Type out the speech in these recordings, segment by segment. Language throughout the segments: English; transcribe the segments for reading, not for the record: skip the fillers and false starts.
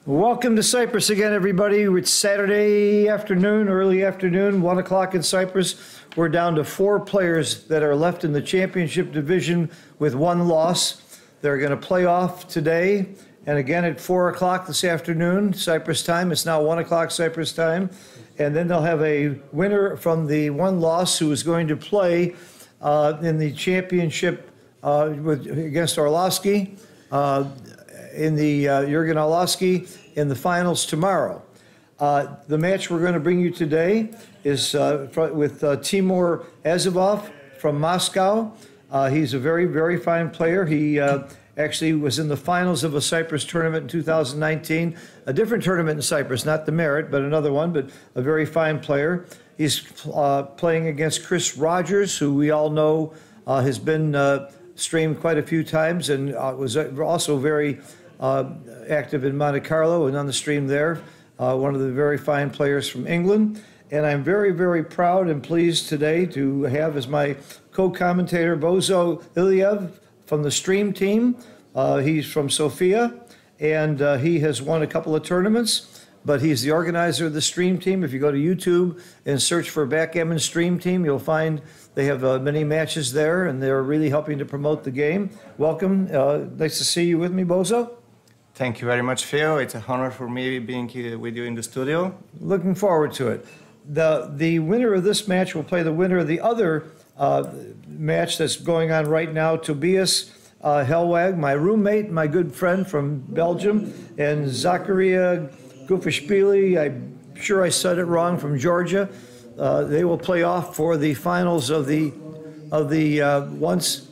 Welcome to Cyprus again, everybody. It's Saturday afternoon, early afternoon, 1 o'clock in Cyprus. We're down to 4 players that are left in the championship division with 1 loss. They're going to play off today and again at 4 o'clock this afternoon, Cyprus time. It's now 1 o'clock Cyprus time. And then they'll have a winner from the 1 loss who is going to play in the championship against Orlovsky. In the Jurgen Orlovsky in the finals tomorrow. The match we're going to bring you today is with Timur Azizov from Moscow. He's a very, very fine player. He actually was in the finals of a Cyprus tournament in 2019, a different tournament in Cyprus, not the Merit, but another one, but a very fine player. He's playing against Chris Rogers, who we all know has been streamed quite a few times and was also very active in Monte Carlo and on the stream there. One of the very fine players from England. And I'm very, very proud and pleased today to have as my co-commentator Bozo Iliev from the stream team. He's from Sofia, and he has won a couple of tournaments, but he's the organizer of the stream team. If you go to YouTube and search for Backgammon Stream Team, you'll find they have many matches there, and they're really helping to promote the game. Welcome. Nice to see you with me, Bozo. Thank you very much, Phil. It's an honor for me being here with you in the studio. Looking forward to it. The winner of this match will play the winner of the other match that's going on right now, Tobias Helwag, my roommate, my good friend from Belgium, and Zakaria Gufashvili, I'm sure I said it wrong, from Georgia. They will play off for the finals of the once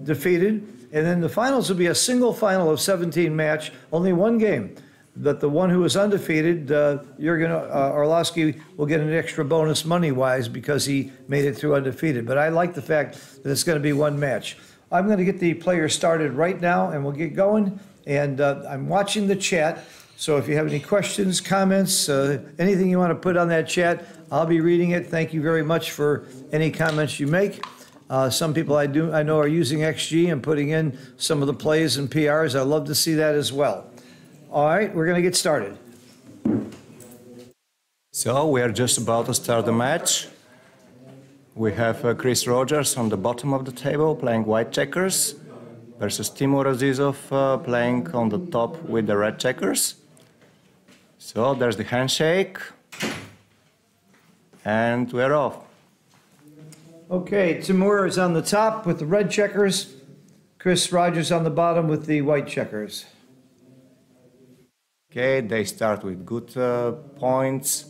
defeated. And then the finals will be a single final of 17 match, only 1 game. But the one who is undefeated, Jurgen Orlovsky, will get an extra bonus money-wise because he made it through undefeated. But I like the fact that it's going to be 1 match. I'm going to get the players started right now, and we'll get going. And I'm watching the chat, so if you have any questions, comments, anything you want to put on that chat, I'll be reading it. Thank you very much for any comments you make. Some people I know are using XG and putting in some of the plays and PRs. I love to see that as well. All right, we're going to get started. So we are just about to start the match. We have Chris Rogers on the bottom of the table playing white checkers versus Timur Azizov playing on the top with the red checkers. So there's the handshake, and we're off. Okay, Timur is on the top with the red checkers. Chris Rogers on the bottom with the white checkers. Okay, they start with good points.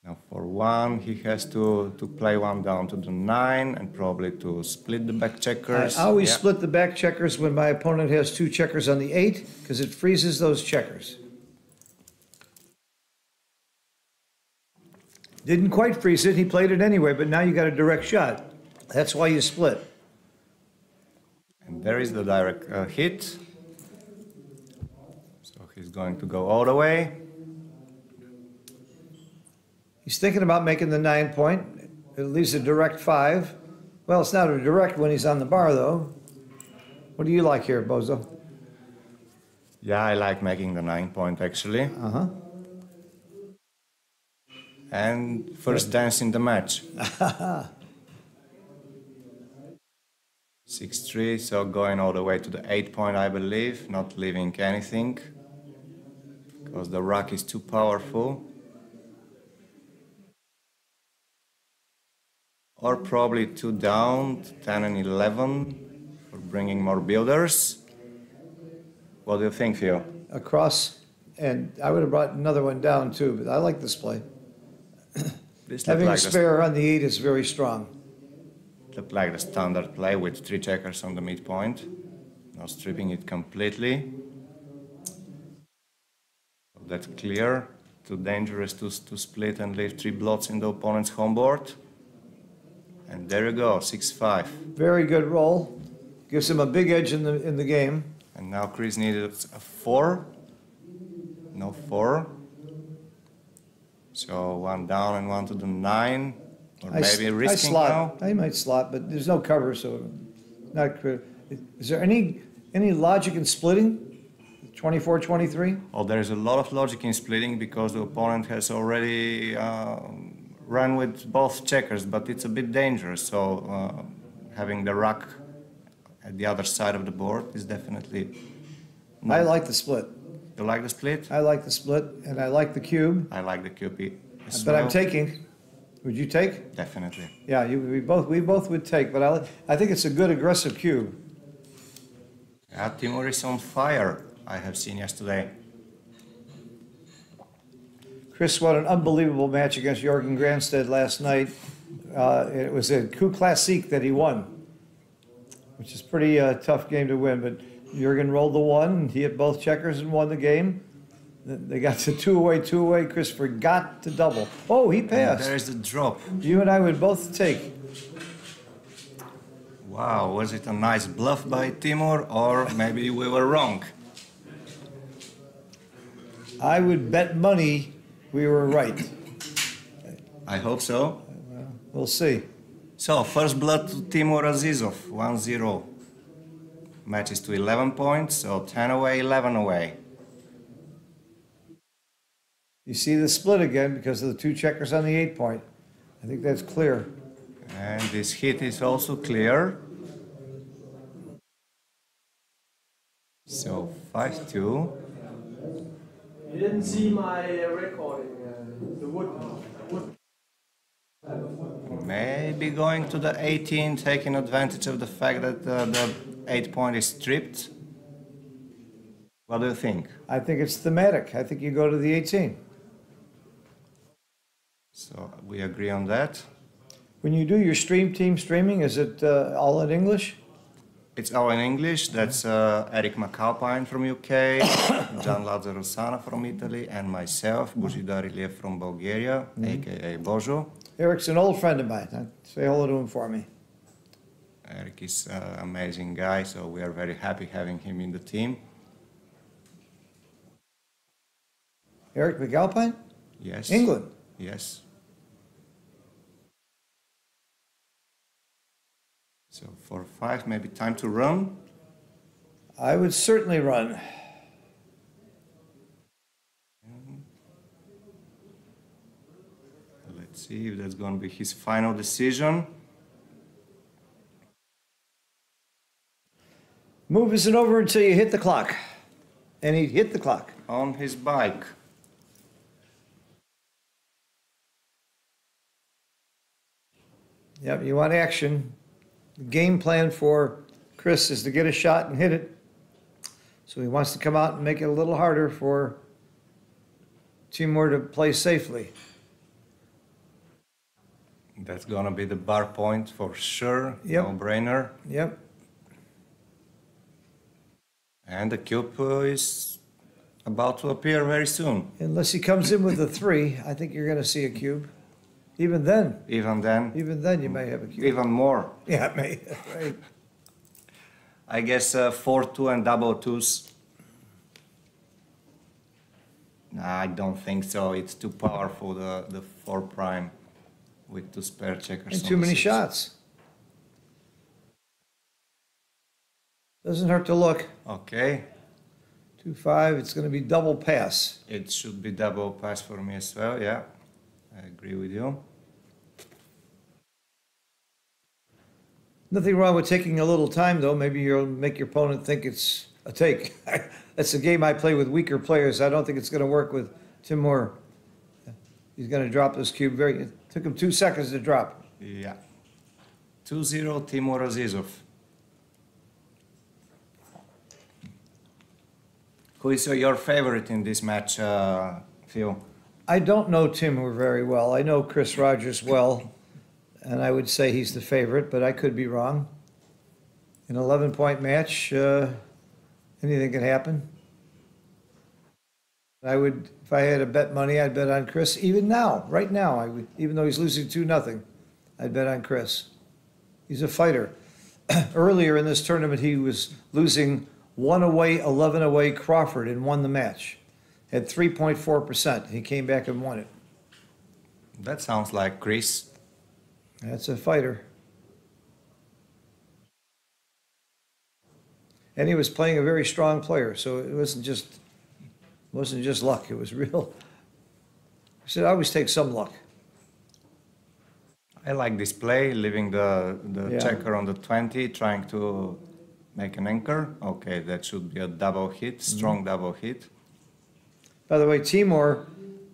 Now for 1, he has to play 1 down to the 9 and probably to split the back checkers. I always split the back checkers when my opponent has 2 checkers on the 8 because it freezes those checkers. Didn't quite freeze it, he played it anyway, but now you got a direct shot. That's why you split. And there is the direct hit. So he's going to go all the way. He's thinking about making the 9 point. It leaves a direct 5. Well, it's not a direct when he's on the bar, though. What do you like here, Bozo? Yeah, I like making the 9 point, actually. Uh-huh. And first dance in the match. 6-3, so going all the way to the 8 point, I believe, not leaving anything, because the rock is too powerful. Or probably 2 down, 10 and 11, for bringing more builders. What do you think, Phil? Across, and I would have brought another one down too, but I like this play. Having a spare on the 8 is very strong. Looked like the standard play with 3 checkers on the midpoint. Now stripping it completely. That's clear. Too dangerous to split and leave 3 blots in the opponent's home board. And there you go, 6-5. Very good roll. Gives him a big edge in the game. And now Chris needed a 4. No 4. So 1 down and 1 to the 9. Or maybe risking now. I might slot, but there's no cover, so not. Is there any Any logic in splitting? 24-23? Oh, there is a lot of logic in splitting because the opponent has already run with both checkers, but it's a bit dangerous. So having the rook at the other side of the board is definitely. I like the split. You like the split? I like the split, and I like the cube. I like the cube as But well. I'm taking. Would you take? Definitely. Yeah, we both would take, but I think it's a good aggressive cube. Yeah, Timur is on fire, I have seen yesterday. Chris won an unbelievable match against Jorgen Granstedt last night. It was a coup classique that he won, which is a pretty tough game to win. But Jorgen rolled the one, and he hit both checkers and won the game. They got to two away. Chris forgot to double. Oh, he passed. And there's the drop. You and I would both take. Wow, was it a nice bluff by Timur, or maybe we were wrong? I would bet money we were right. I hope so. We'll see. So, first blood to Timur Azizov, 1-0. Match is to 11 points, so 10 away, 11 away. You see the split again because of the two checkers on the 8 point. I think that's clear. And this hit is also clear. So 5-2. You didn't see my recording, the wood. Maybe going to the 18, taking advantage of the fact that the 8 point is stripped. What do you think? I think it's thematic. I think you go to the 18. So we agree on that. When you do your team streaming, is it all in English? It's all in English. That's Eric McAlpine from UK, John Lazzarosana from Italy, and myself, Božidar Iliev from Bulgaria, aka Božo. Eric's an old friend of mine. Say hello to him for me. Eric is an amazing guy, so we are very happy having him in the team. Eric McAlpine? Yes. England. Yes. So for 5, maybe time to run. I would certainly run. Let's see if that's going to be his final decision. Move isn't over until you hit the clock. And he hit the clock. On his bike. Yep, you want action. The game plan for Chris is to get a shot and hit it. So he wants to come out and make it a little harder for Timur to play safely. That's going to be the bar point for sure. Yep. No-brainer. Yep. And the cube is about to appear very soon. Unless he comes in with a 3, I think you're going to see a cube. Even then. Even then. Even then you may have a cube. Even more. Yeah, it may. Right. I guess 4-2 and double twos. Nah, I don't think so. It's too powerful, the 4 prime with 2 spare checkers. And too many shots. Doesn't hurt to look. Okay. 2-5, it's going to be double pass. It should be double pass for me as well, yeah. I agree with you. Nothing wrong with taking a little time, though. Maybe you'll make your opponent think it's a take. That's a game I play with weaker players. I don't think it's going to work with Timur. He's going to drop this cube it took him 2 seconds to drop. Yeah. 2-0 Timur Azizov. Who is your favorite in this match, Phil? I don't know Timur very well. I know Chris Rogers well, and I would say he's the favorite, but I could be wrong. An 11-point match, anything can happen. I would, if I had to bet money, I'd bet on Chris. Even now, right now, I would, even though he's losing 2-0, I'd bet on Chris. He's a fighter. Earlier in this tournament, he was losing 1 away, 11 away Crawford and won the match. Had 3.4%. He came back and won it. That sounds like Chris. That's a fighter. And he was playing a very strong player, so it wasn't just luck. It was real. I said, I always take some luck. I like this play, leaving the Yeah. checker on the 20, trying to make an anchor. Okay, that should be a double hit, strong double hit. By the way, Timur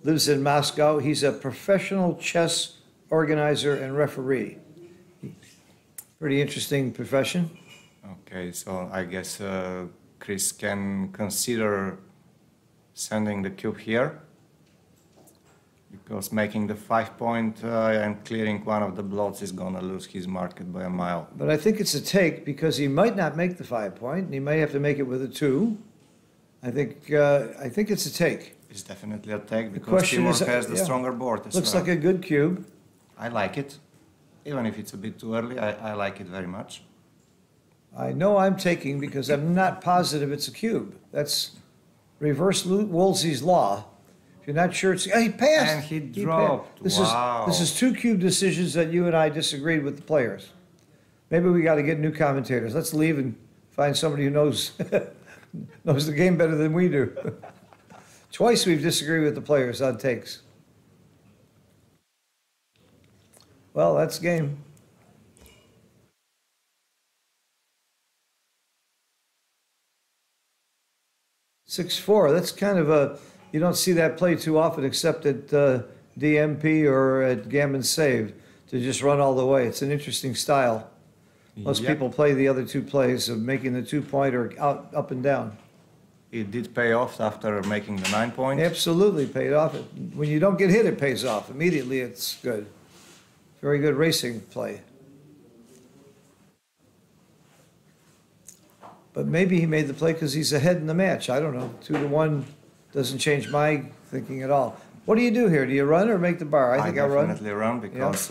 lives in Moscow. He's a professional chess organizer and referee. Pretty interesting profession. Okay, so I guess Chris can consider sending the cube here, because making the 5 point and clearing one of the blots is gonna lose his market by a mile. But I think it's a take because he might not make the 5 point, and he may have to make it with a 2. I think it's a take. It's definitely a take because question Timur is, has the yeah. stronger board as Looks well. like a good cube. I like it. Even if it's a bit too early, I like it very much. I know I'm taking because I'm not positive it's a cube. That's reverse Wolsey's law. If you're not sure it's, he passed. And he passed. dropped. Wow. This is 2 cube decisions that you and I disagreed with the players. Maybe we got to get new commentators. Let's leave and find somebody who knows knows the game better than we do. Twice we've disagreed with the players on takes. Well, that's game. Six-4. That's kind of a, you don't see that play too often except at DMP or at Gammon Save to just run all the way. It's an interesting style. Most people play the other 2 plays of making the 2-point or out, up and down. It did pay off after making the 9 point. Absolutely paid off. When you don't get hit, it pays off. Immediately, it's good. Very good racing play. But maybe he made the play because he's ahead in the match. I don't know. 2-1 doesn't change my thinking at all. What do you do here? Do you run or make the bar? I think I run. Definitely run because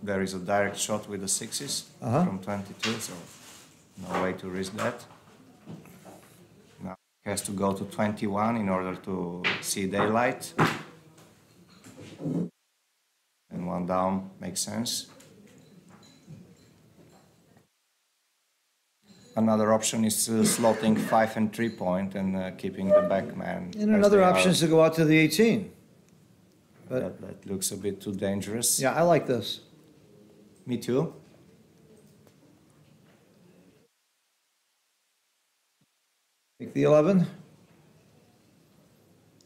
there is a direct shot with the 6s from 22, so no way to risk that. Now he has to go to 21 in order to see daylight. And 1 down makes sense. Another option is slotting 5 and 3 point and keeping the back man. And another option is to go out to the 18. But That looks a bit too dangerous. yeah, I like this. Me too. Take the 11.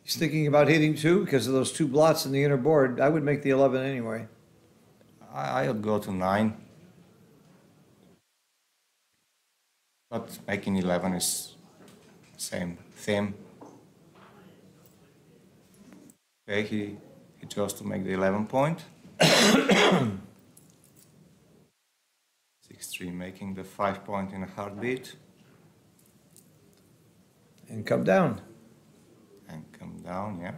He's thinking about hitting 2 because of those 2 blots in the inner board. I would make the 11 anyway. I would go to 9. But making 11 is same theme. Okay, he chose to make the 11 point. 6-3 making the 5 point in a heartbeat. And come down. And come down, yeah.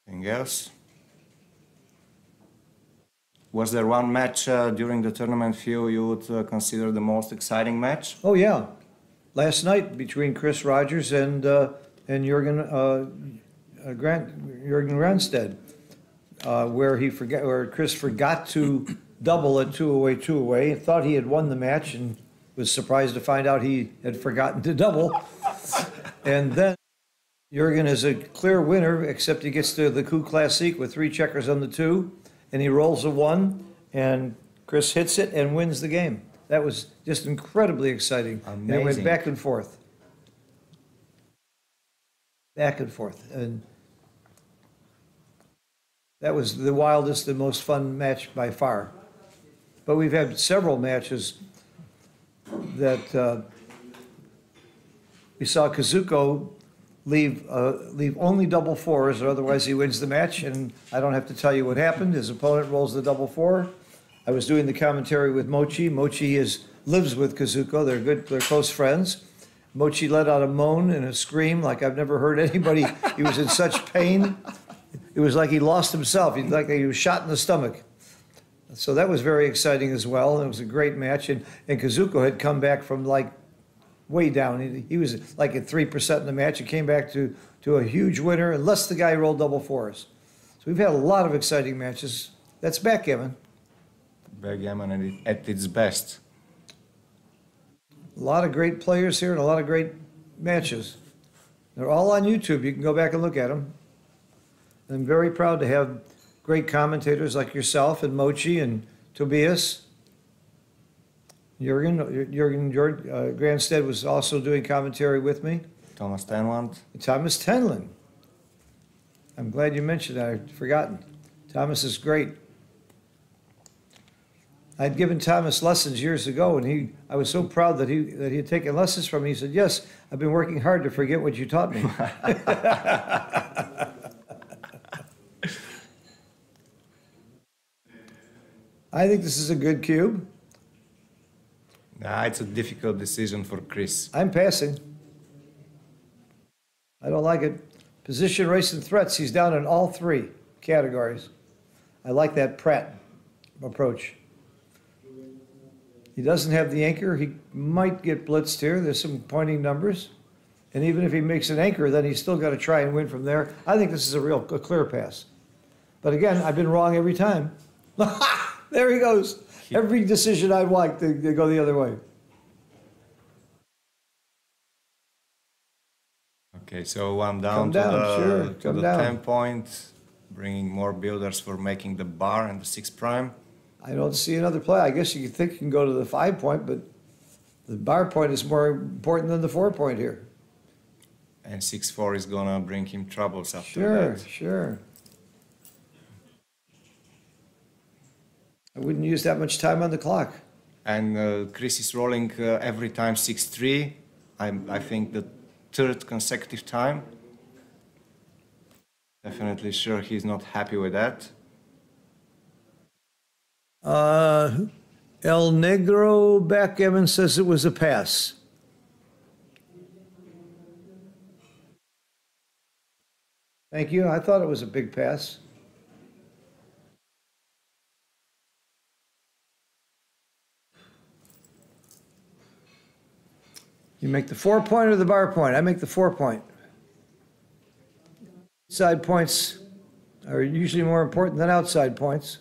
Anything else? Was there one match during the tournament view you would consider the most exciting match? Oh, yeah. Last night between Chris Rogers and Jürgen Granstead, where Chris forgot to double at 2-away, thought he had won the match and was surprised to find out he had forgotten to double. And then Jürgen is a clear winner, except he gets to the coup classique with 3 checkers on the 2, and he rolls a 1, and Chris hits it and wins the game. That was just incredibly exciting. Amazing. And it went back and forth. Back and forth. And that was the wildest and most fun match by far. But we've had several matches that we saw Kazuko leave only double 4s, or otherwise he wins the match. And I don't have to tell you what happened. His opponent rolls the double 4. I was doing the commentary with Mochi. Mochi lives with Kazuko. They're close friends. Mochi let out a moan and a scream like I've never heard anybody. He was in such pain. It was like he lost himself. Like he was shot in the stomach. So that was very exciting as well. It was a great match. And Kazuko had come back from like way down. He was like at 3% in the match. He came back to a huge winner, unless the guy rolled double 4s. So we've had a lot of exciting matches. That's backgammon. Backgammon at its best. A lot of great players here and a lot of great matches. They're all on YouTube. You can go back and look at them. I'm very proud to have great commentators like yourself and Mochi and Tobias. Jürgen Granstead was also doing commentary with me. Thomas Tenwand. Thomas Tenlin. I'm glad you mentioned that. I'd forgotten. Thomas is great. I'd given Thomas lessons years ago, and I was so proud that he had taken lessons from me. He said, "Yes, I've been working hard to forget what you taught me." I think this is a good cube. Nah, it's a difficult decision for Chris. I'm passing. I don't like it. Position, race, and threats. He's down in all three categories. I like that Pratt approach. He doesn't have the anchor. He might get blitzed here. There's some pointing numbers. And even if he makes an anchor, then he's still got to try and win from there. I think this is a clear pass. But again, I've been wrong every time. There he goes. Every decision I'd like to go the other way. Okay, so I'm down to the 10 point, bringing more builders for making the bar and the 6 prime. I don't see another play. I guess you think you can go to the 5 point, but the bar point is more important than the 4 point here. And 6-4 is gonna bring him troubles after Sure, that. sure. I wouldn't use that much time on the clock. And Chris is rolling every time 6-3. I think the third consecutive time. Definitely sure he's not happy with that. El Negro Backgammon says it was a pass. Thank you. I thought it was a big pass. You make the 4 point or the bar point? I make the 4 point. Inside points are usually more important than outside points.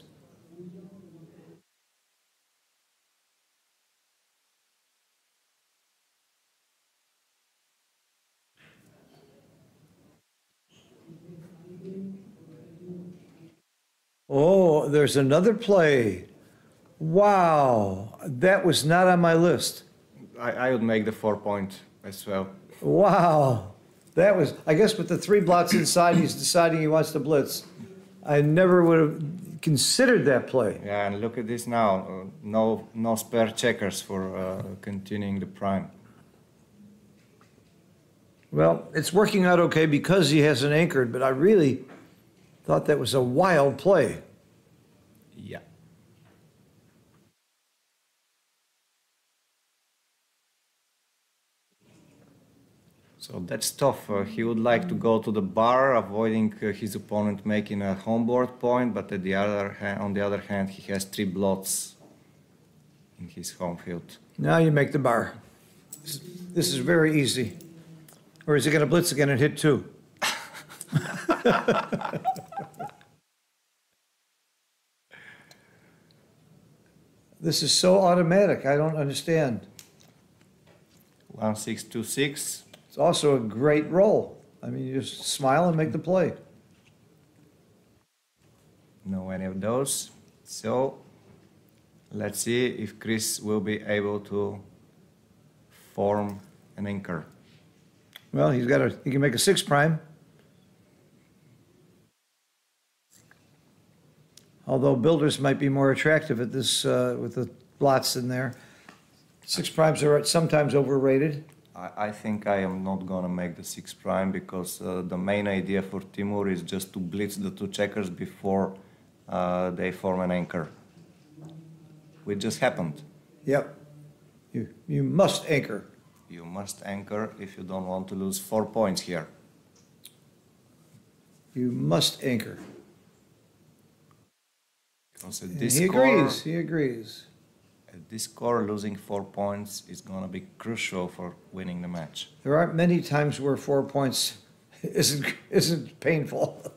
Oh, there's another play. Wow, that was not on my list. I would make the 4 point as well. Wow, that was, I guess with the 3 blots inside, he's deciding he wants to blitz. I never would have considered that play. Yeah, and look at this now. No spare checkers for continuing the prime. Well, it's working out okay because he hasn't anchored, but I really thought that was a wild play. Yeah. So that's tough. He would like to go to the bar, avoiding his opponent making a homeboard point, but on the other hand, he has 3 blots in his home field. Now you make the bar. This is very easy. Or is he going to blitz again and hit 2? This is so automatic. I don't understand. 1-6-2-6. It's also a great roll. I mean, you just smile and make the play. No any of those. So let's see if Chris will be able to form an anchor. Well, he can make a 6 prime. Although builders might be more attractive at this with the blots in there. 6 primes are sometimes overrated. I think I am not gonna make the 6 prime because the main idea for Timur is just to blitz the 2 checkers before they form an anchor. Which just happened. Yep. You must anchor. You must anchor if you don't want to lose 4 points here. You must anchor. Because at this He agrees. He agrees. At this score, losing 4 points is going to be crucial for winning the match. There aren't many times where 4 points isn't painful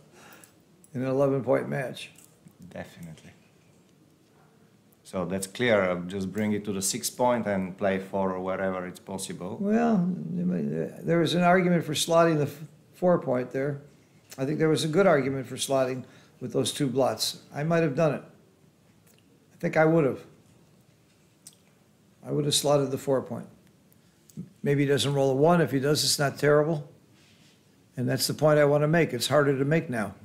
in an 11-point match. Definitely. So that's clear. Just bring it to the 6 point and play 4 or wherever it's possible. Well, there was an argument for slotting the 4 point there. I think there was a good argument for slotting with those two blots. I might have done it. I think I would have. I would have slotted the 4 point. Maybe he doesn't roll a 1. If he does, it's not terrible. And that's the point I want to make. It's harder to make now.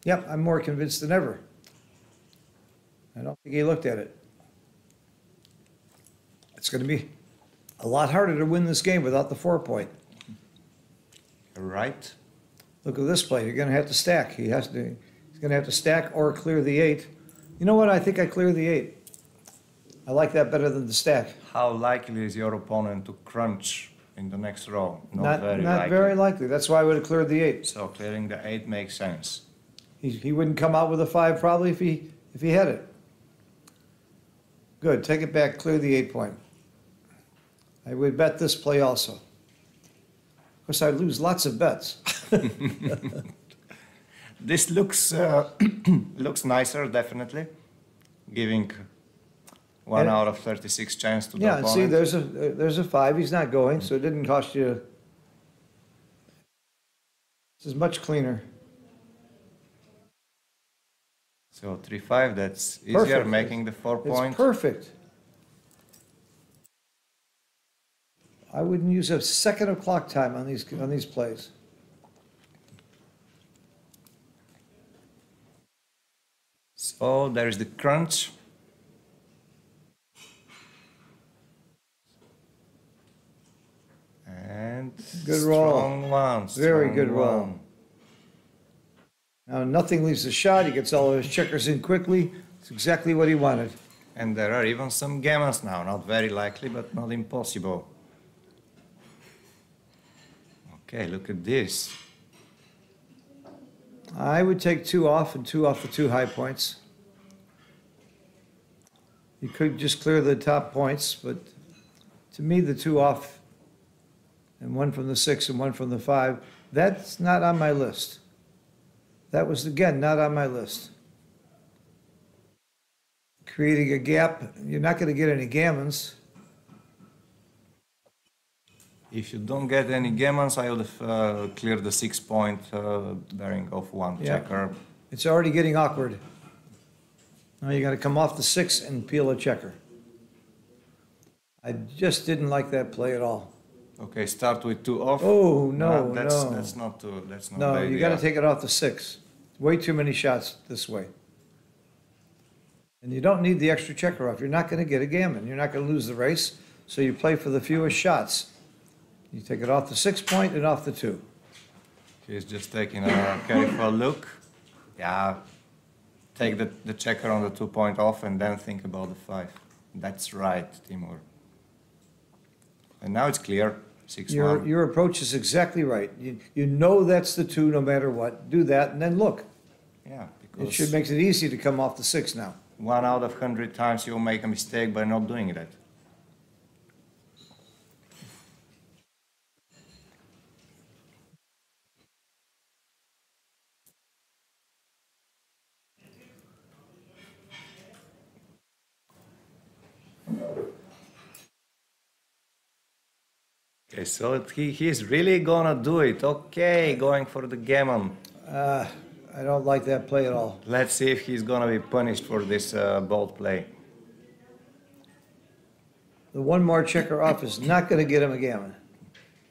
Yep, I'm more convinced than ever. I don't think he looked at it. It's going to be a lot harder to win this game without the 4 point. Right. Look at this play. You're going to have to stack. He's going to have to stack or clear the 8. You know what? I think I clear the 8. I like that better than the stack. How likely is your opponent to crunch in the next row? Not very likely. That's why I would have cleared the 8. So clearing the 8 makes sense. He wouldn't come out with a 5 probably if he had it. Good. Take it back. Clear the 8 point. I would bet this play also. Of course, I'd lose lots of bets. This looks looks nicer, definitely, giving 1 out of 36 chance to the Yeah, and opponent. see, there's a 5. He's not going, so it didn't cost you. This is much cleaner. So 3-5, that's easier, Perfect. making the 4 point. It's perfect. I wouldn't use a second of clock time on these plays. So there's the crunch. And Good roll. strong one. Very strong good roll. one. Now nothing leaves the shot. He gets all of his checkers in quickly. It's exactly what he wanted. And there are even some gammons now, not very likely, but not impossible. Okay, look at this. I would take 2 off and 2 off the 2 high points. You could just clear the top points, but to me, the 2 off and 1 from the 6 and 1 from the 5, that's not on my list. That was, again, not on my list. Creating a gap, you're not going to get any gammons. If you don't get any gammons, I would have cleared the 6 point bearing off 1 Yeah. checker. It's already getting awkward. Now you got to come off the 6 and peel a checker. I just didn't like that play at all. Okay, start with 2 off. Oh, no, that's, no. That's not too, that's not No, the you got to idea. take it off the 6. Way too many shots this way. And you don't need the extra checker off. You're not going to get a gammon. You're not going to lose the race, so you play for the fewest shots. You take it off the 6 point and off the 2. He's just taking a careful look. Yeah, take the checker on the 2 point off and then think about the 5. That's right, Timur. And now it's clear, 6-1. Your approach is exactly right. You know that's the 2 no matter what. Do that and then look. Yeah, It because should make it easy to come off the 6 now. 1 out of 100 times you'll make a mistake by not doing that. Okay, so he's really gonna do it. Okay, going for the gammon. I don't like that play at all. Let's see if he's gonna be punished for this bold play. The 1 more checker off is not going to get him a gammon,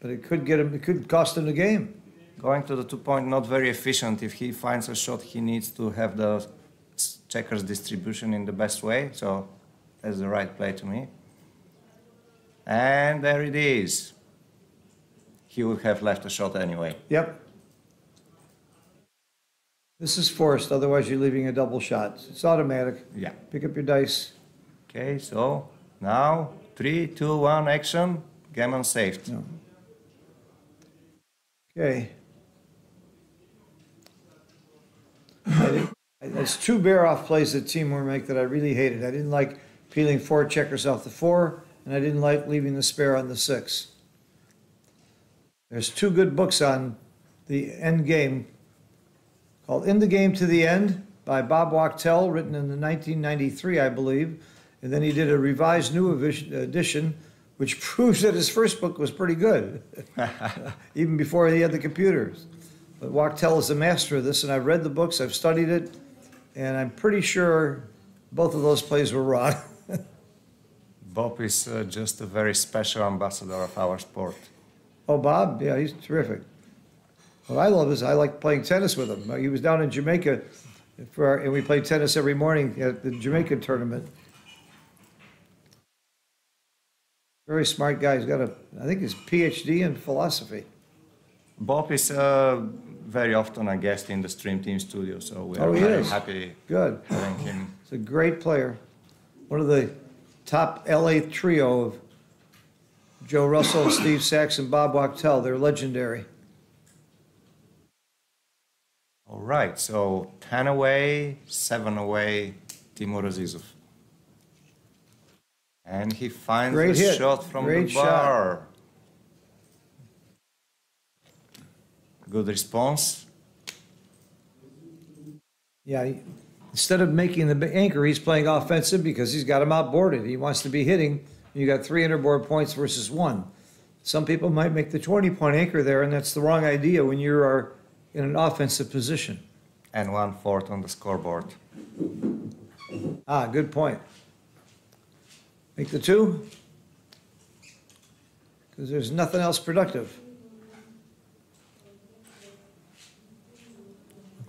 but it could get him. It could cost him the game. Going to the 2 point, not very efficient. If he finds a shot, he needs to have the checkers distribution in the best way. So that's the right play to me. And there it is. He would have left a shot anyway. Yep. This is forced. Otherwise, you're leaving a double shot. It's automatic. Yeah. Pick up your dice. Okay, so now 3, 2, 1, action. Gammon saved. No. Okay. There's 2 bear-off plays that Timur make that I really hated. I didn't like peeling 4 checkers off the 4, and I didn't like leaving the spare on the 6. There's 2 good books on the end game called In the Game to the End by Bob Wachtel, written in 1993, I believe. And then he did a revised new edition, which proves that his first book was pretty good, even before he had the computers. But Wachtel is the master of this, and I've read the books, I've studied it, and I'm pretty sure both of those plays were wrong. Bob is just a very special ambassador of our sport. Oh, Bob? Yeah, he's terrific. What I love is I like playing tennis with him. He was down in Jamaica, and we played tennis every morning at the Jamaica tournament. Very smart guy. He's got I think his PhD in philosophy. Bob is very often a guest in the Stream Team studio, so we are very happy having him. He's a great player. One of the top LA trio of Joe Russell, Steve Sachs, and Bob Wachtel. They're legendary. All right, so 10 away, 7 away, Timur Azizov. And he finds a shot from the bar. Good response. Yeah, instead of making the anchor, he's playing offensive because he's got him outboarded. He wants to be hitting. You got 3 board points versus 1. Some people might make the 20-point anchor there, and that's the wrong idea when you are in an offensive position. And 1/4 on the scoreboard. Ah, good point. Make the 2, because there's nothing else productive.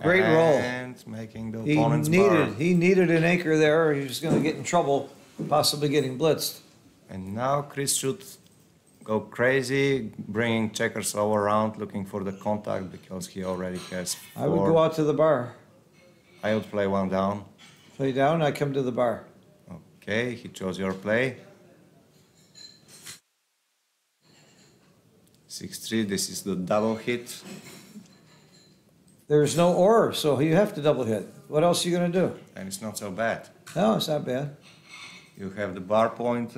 Great roll. And making the opponent's bar. He needed an anchor there, or he was going to get in trouble, possibly getting blitzed. And now Chris should go crazy, bringing checkers all around, looking for the contact because he already has 4. I would go out to the bar. I would play 1 down. Play down, I come to the bar. Okay, he chose your play. 6-3, this is the double hit. There's no or, so you have to double hit. What else are you going to do? And it's not so bad. No, it's not bad. You have the bar point,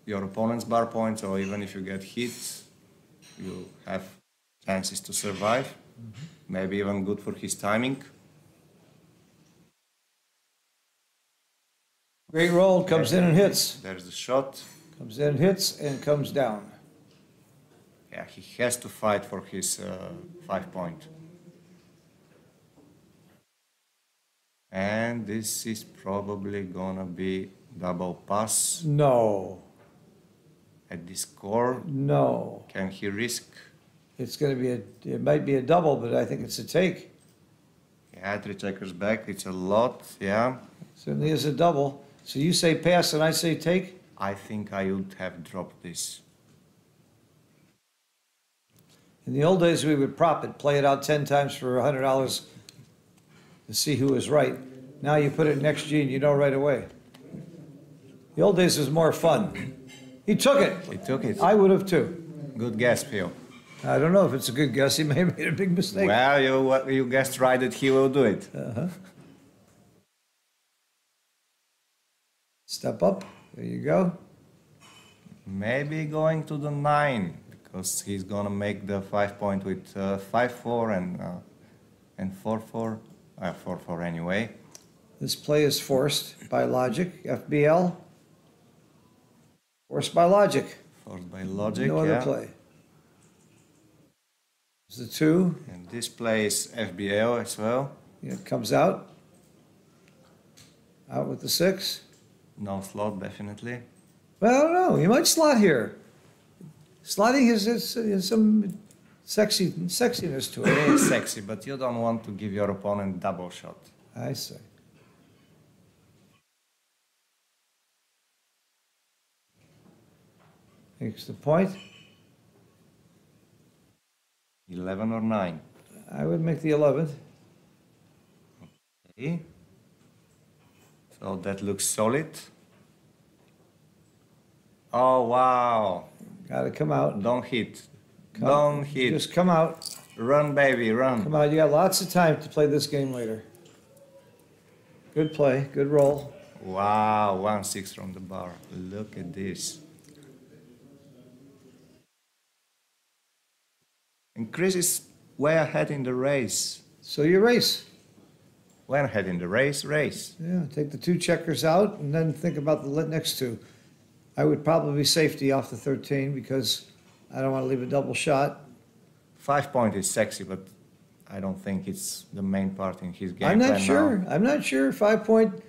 your opponent's bar point, so even if you get hit, you have chances to survive. Maybe even good for his timing. Great roll, comes in and hits. There's the shot. Comes in, hits, and comes down. Yeah, he has to fight for his 5-point. And this is probably gonna be double pass. No. At this score. No. Can he risk? It's going to be it might be a double, but I think it's a take. Yeah, 3 checkers back, it's a lot, yeah. Certainly is a double. So you say pass and I say take? I think I would have dropped this. In the old days, we would prop it, play it out 10 times for $100 to see who was right. Now you put it next G and you know right away. The old days was more fun. He took it. He took it. I would have too. Good guess, Phil. I don't know if it's a good guess. He may have made a big mistake. Well, you guessed right that he will do it. Step up. There you go. Maybe going to the 9 because he's gonna make the 5-point with 5-4 and 4-4. 4-4 anyway. This play is forced by logic. FBL. Forced by logic. Forced by logic. No other play. It's the 2. And this play is FBL as well. Yeah, it comes out. Out with the 6. No slot, definitely. Well, I don't know. You might slot here. Slotting is some sexiness to it. It is sexy, but you don't want to give your opponent double shot. I see. Makes the point. 11 or 9? I would make the 11th. Okay. So that looks solid. Oh, wow. Got to come out. Don't hit. Don't hit. Just come out. Run, baby, run. Come out. You got lots of time to play this game later. Good play. Good roll. Wow, 1-6 from the bar. Look at this. And Chris is way ahead in the race. So you race. When ahead in the race, race. Yeah, take the 2 checkers out and then think about the next 2. I would probably safety off the 13 because I don't want to leave a double shot. 5 point is sexy, but I don't think it's the main part in his game I'm not plan sure. now. I'm not sure. 5 point,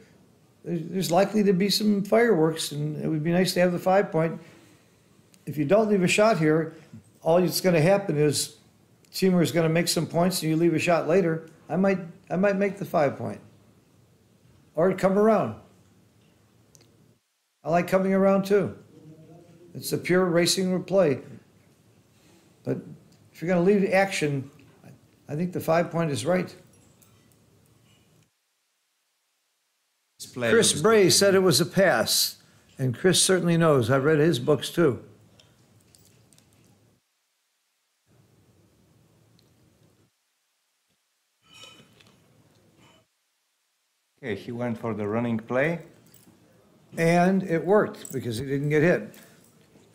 there's likely to be some fireworks, and it would be nice to have the 5 point. If you don't leave a shot here, all that's going to happen is Timur is going to make some points, and you leave a shot later. I might make the 5 point, or come around. I like coming around too. It's a pure racing play. But if you're going to leave action, I think the 5 point is right. Chris Bray said it was a pass, and Chris certainly knows. I've read his books too. Okay, he went for the running play. And it worked because he didn't get hit.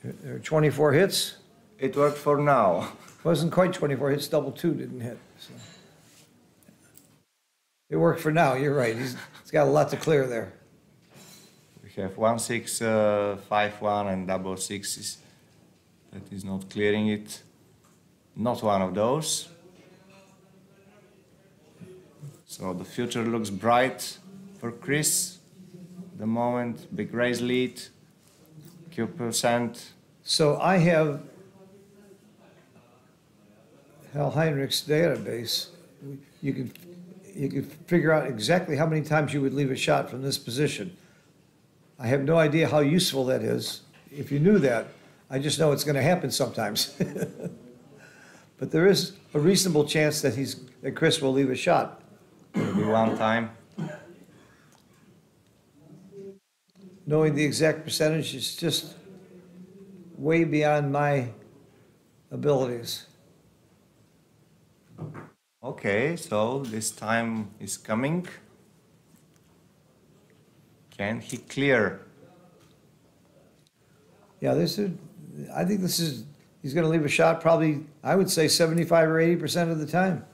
There are 24 hits. It worked for now. Wasn't quite 24 hits, double 2 didn't hit. So. It worked for now, you're right. He's got a lot to clear there. We have 1-6, 5-1, and double sixes. That is not clearing it. Not one of those. So the future looks bright for Chris. The moment, big raise lead, Q%. So I have Hal Heinrich's database. You can figure out exactly how many times you would leave a shot from this position. I have no idea how useful that is. If you knew that, I just know it's going to happen sometimes. But there is a reasonable chance that Chris will leave a shot. Maybe one time. Knowing the exact percentage is just way beyond my abilities. Okay, so this time is coming. Can he clear? Yeah, I think he's going to leave a shot probably, I would say 75 or 80% of the time.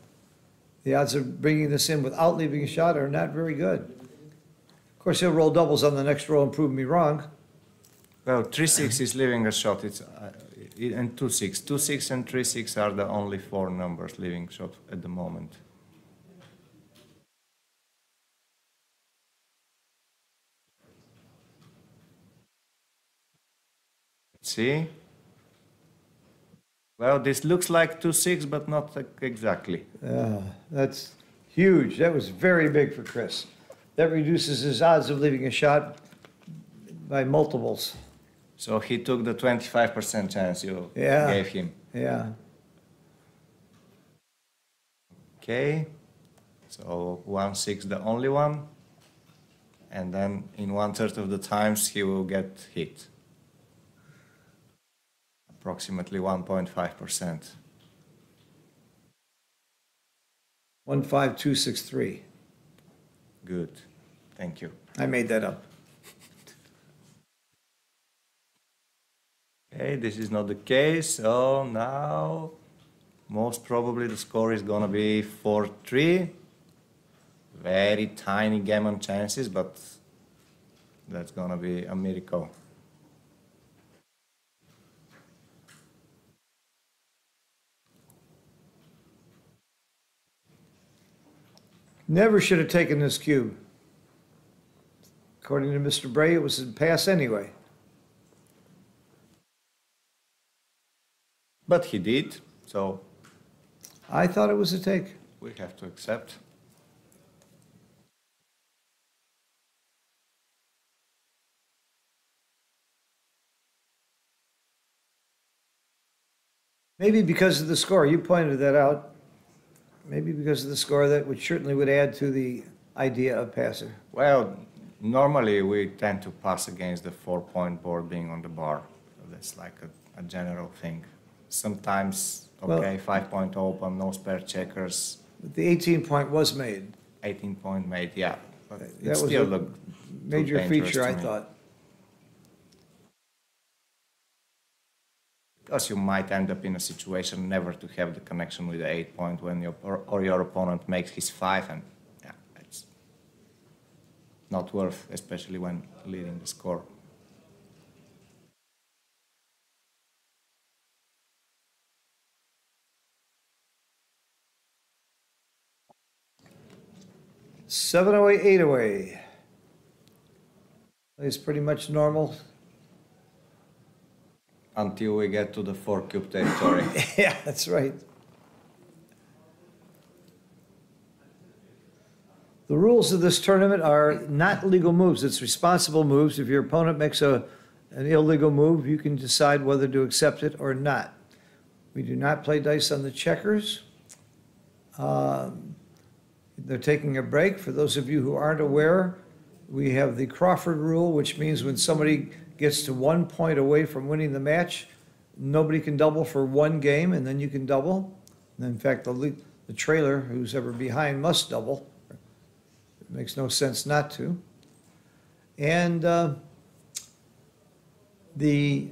The odds of bringing this in without leaving a shot are not very good. Of course, he'll roll doubles on the next roll and prove me wrong. Well, 3-6 is leaving a shot. It's and 2-6. 2-6 and 3-6 are the only 4 numbers leaving shot at the moment. See? Well, this looks like 2-6, but not exactly. That's huge. That was very big for Chris. That reduces his odds of leaving a shot by multiples. So he took the 25% chance you gave him. Yeah. Okay. So 1-6, the only one. And then in 1/3 of the times he will get hit. Approximately 1.5%. 15263. Good. Thank you. I made that up. Okay, this is not the case. So now most probably the score is gonna be 4-3. Very tiny gammon chances, but that's gonna be a miracle. Never should have taken this cube. According to Mr. Bray, it was a pass anyway. But he did, so I thought it was a take. we have to accept. Maybe because of the score. You pointed that out. Maybe because of the score, that certainly would add to the idea of passer. Well, normally we tend to pass against the 4-point board being on the bar. So that's like a general thing. Sometimes, okay, 5-point open, no spare checkers. But the 18-point was made. 18-point made, yeah. But That it was still a looked major too dangerous feature, to I me. thought. Because you might end up in a situation never to have the connection with the 8-point when your opponent makes his 5, and yeah, it's not worth, especially when leading the score. Seven away, 8 away. It's pretty much normal. Until we get to the 4-cube territory. Yeah, that's right. The rules of this tournament are not legal moves. It's responsible moves. If your opponent makes an illegal move, you can decide whether to accept it or not. We do not play dice on the checkers. They're taking a break. For those of you who aren't aware, we have the Crawford rule, which means when somebody gets to 1 point away from winning the match, nobody can double for one game, and then you can double. And in fact, the trailer, who's ever behind, must double. It makes no sense not to. And the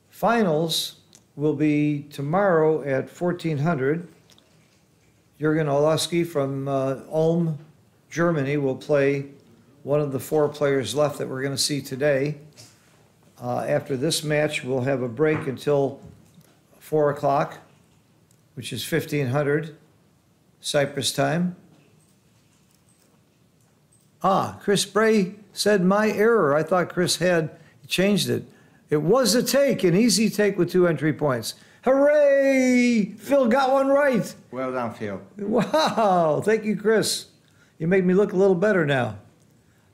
finals will be tomorrow at 1400. Jürgen Olowski from Ulm, Germany, will play one of the 4 players left that we're going to see today. After this match, we'll have a break until 4 o'clock, which is 1500 Cyprus time. Chris Bray said my error. I thought Chris had changed it. It was a take, an easy take with 2 entry points. Hooray! Phil got one right. Well done, Phil. Wow, thank you, Chris. You make me look a little better now.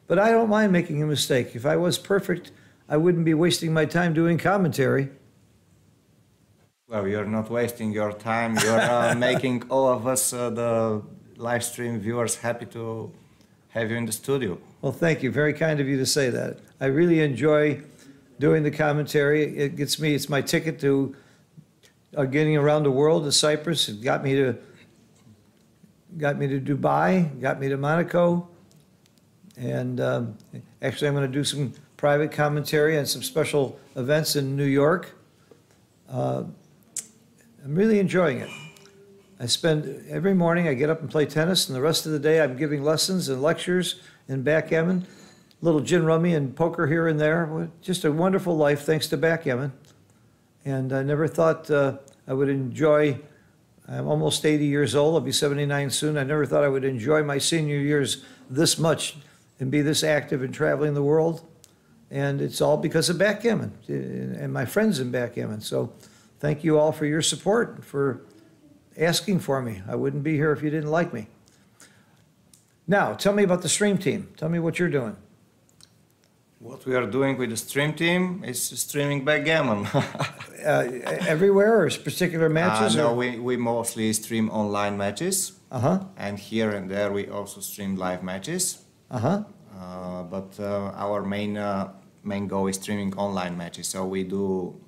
But I don't mind making a mistake. If I was perfect, I wouldn't be wasting my time doing commentary. Well, you're not wasting your time. You're making all of us, the live stream viewers, happy to have you in the studio. Well, thank you. Very kind of you to say that. I really enjoy doing the commentary. It gets me, it's my ticket to getting around the world to Cyprus. It got me to Dubai, got me to Monaco. And actually, I'm going to do some private commentary on some special events in New York. I'm really enjoying it. I spend every morning, I get up and play tennis, and the rest of the day I'm giving lessons and lectures in backgammon, little gin rummy and poker here and there. Just a wonderful life thanks to backgammon. And I never thought I would enjoy, I'm almost 80 years old, I'll be 79 soon. I never thought I would enjoy my senior years this much and be this active in traveling the world. And it's all because of backgammon and my friends in backgammon. So thank you all for your support, for asking for me. I wouldn't be here if you didn't like me. Now, tell me about the stream team. Tell me what you're doing. What we are doing with the stream team is streaming backgammon. Everywhere or particular matches? No, we mostly stream online matches. Uh-huh. And here and there we also stream live matches. Uh-huh. But our main goal is streaming online matches. So we do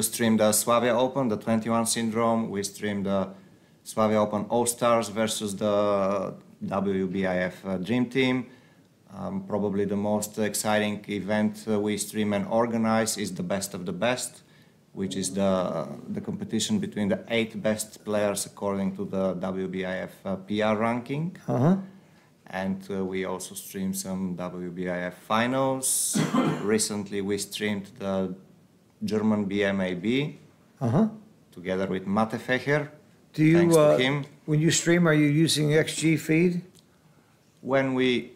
stream the Slavia Open, the 21 Syndrome. We stream the Slavia Open All-Stars versus the WBIF Dream Team. Probably the most exciting event we stream and organize is the Best of the Best, which is the competition between the 8 best players according to the WBIF PR ranking. Uh-huh. And we also stream some WBIF finals. Recently we streamed the German BMAB together with Mate Fecher. Thanks to him. When you stream, are you using XG feed? When we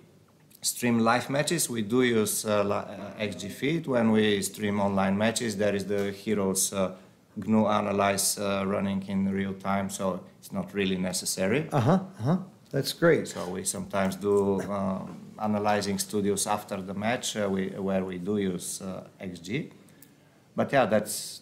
stream live matches, we do use XG feed. When we stream online matches, there is the Heroes GNU Analyze running in real time, so it's not really necessary. That's great. So we sometimes do analyzing studios after the match where we do use XG. But yeah, that's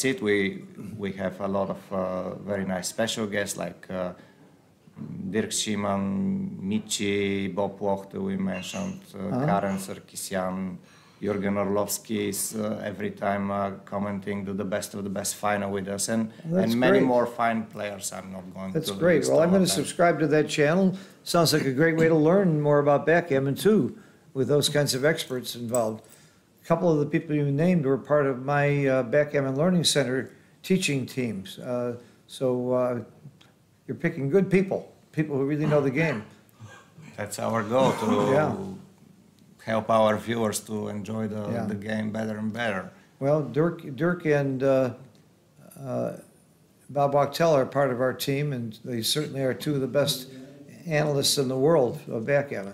it. We have a lot of very nice special guests like Dirk Schimann, Michi, Bob Wachter we mentioned, Karen Sarkisian, Jürgen Orlowski is every time commenting the Best of the Best final with us, and many more fine players. I'm not going to. That's great. Well, I'm going to subscribe to that channel. Sounds like a great way to learn more about backgammon too, with those kinds of experts involved. A couple of the people you named were part of my Backgammon Learning Center teaching teams. So you're picking good people, people who really know the game. That's our goal, to Yeah. help our viewers to enjoy Yeah. the game better and better. Well, Dirk and Bob Wachtel are part of our team, and they certainly are two of the best analysts in the world of backgammon.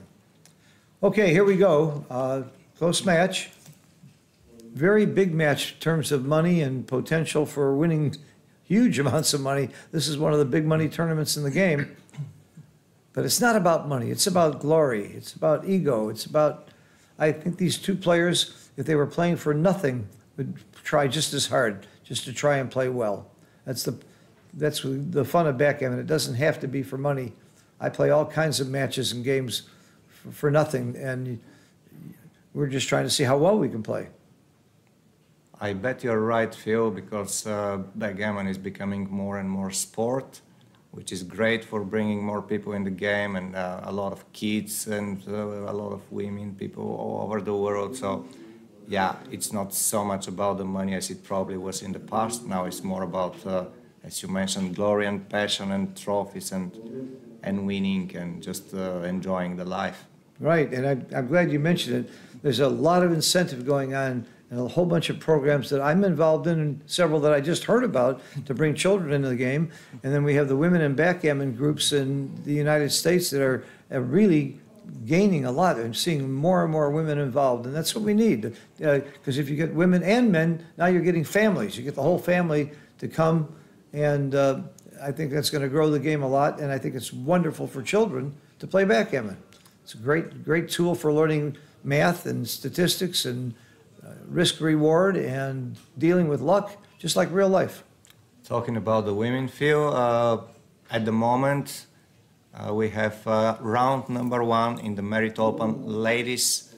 Okay, here we go. Close match. Very big match in terms of money and potential for winning huge amounts of money. This is one of the big money tournaments in the game. But it's not about money. It's about glory. It's about ego. It's about, I think these two players, if they were playing for nothing, would try just as hard just to try and play well. That's the fun of backgammon. It doesn't have to be for money. I play all kinds of matches and games for nothing, and we're just trying to see how well we can play. I bet you're right, Phil, because backgammon is becoming more and more sport, which is great for bringing more people in the game, and a lot of kids and a lot of women, people all over the world. So, yeah, it's not so much about the money as it probably was in the past. Now it's more about, as you mentioned, glory and passion and trophies and winning and just enjoying the life. Right, and I'm glad you mentioned it. There's a lot of incentive going on and a whole bunch of programs that I'm involved in and several that I just heard about to bring children into the game. And then we have the women in backgammon groups in the United States that are really gaining a lot and seeing more and more women involved. And that's what we need. Because if you get women and men, now you're getting families. You get the whole family to come, and I think that's going to grow the game a lot. And I think it's wonderful for children to play backgammon. It's a great tool for learning math and statistics and risk reward and dealing with luck, just like real life. Talking about the women, Phil, at the moment we have round number 1 in the Merit Open ladies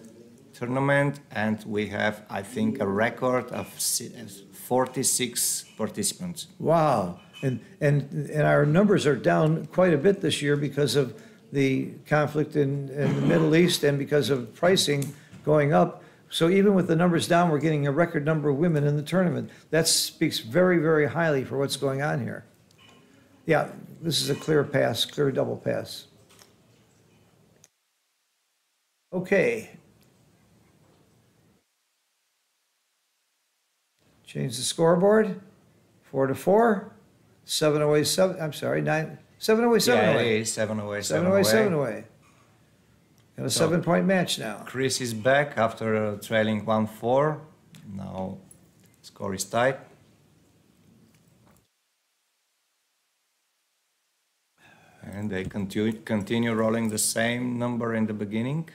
tournament, and we have, I think, a record of 46 participants. Wow. And our numbers are down quite a bit this year because of the conflict in the Middle East and because of pricing going up. So even with the numbers down, we're getting a record number of women in the tournament. That speaks very, very highly for what's going on here. Yeah, this is a clear pass, clear double pass. Okay. Change the scoreboard. 4-4. 7 away, 7. I'm sorry, 9. 7 away, 7 yeah, away. 7 away, 7 away, 7 away. Got a 7-point match now. Chris is back after trailing 1-4. Now score is tied. And they continue rolling the same number in the beginning.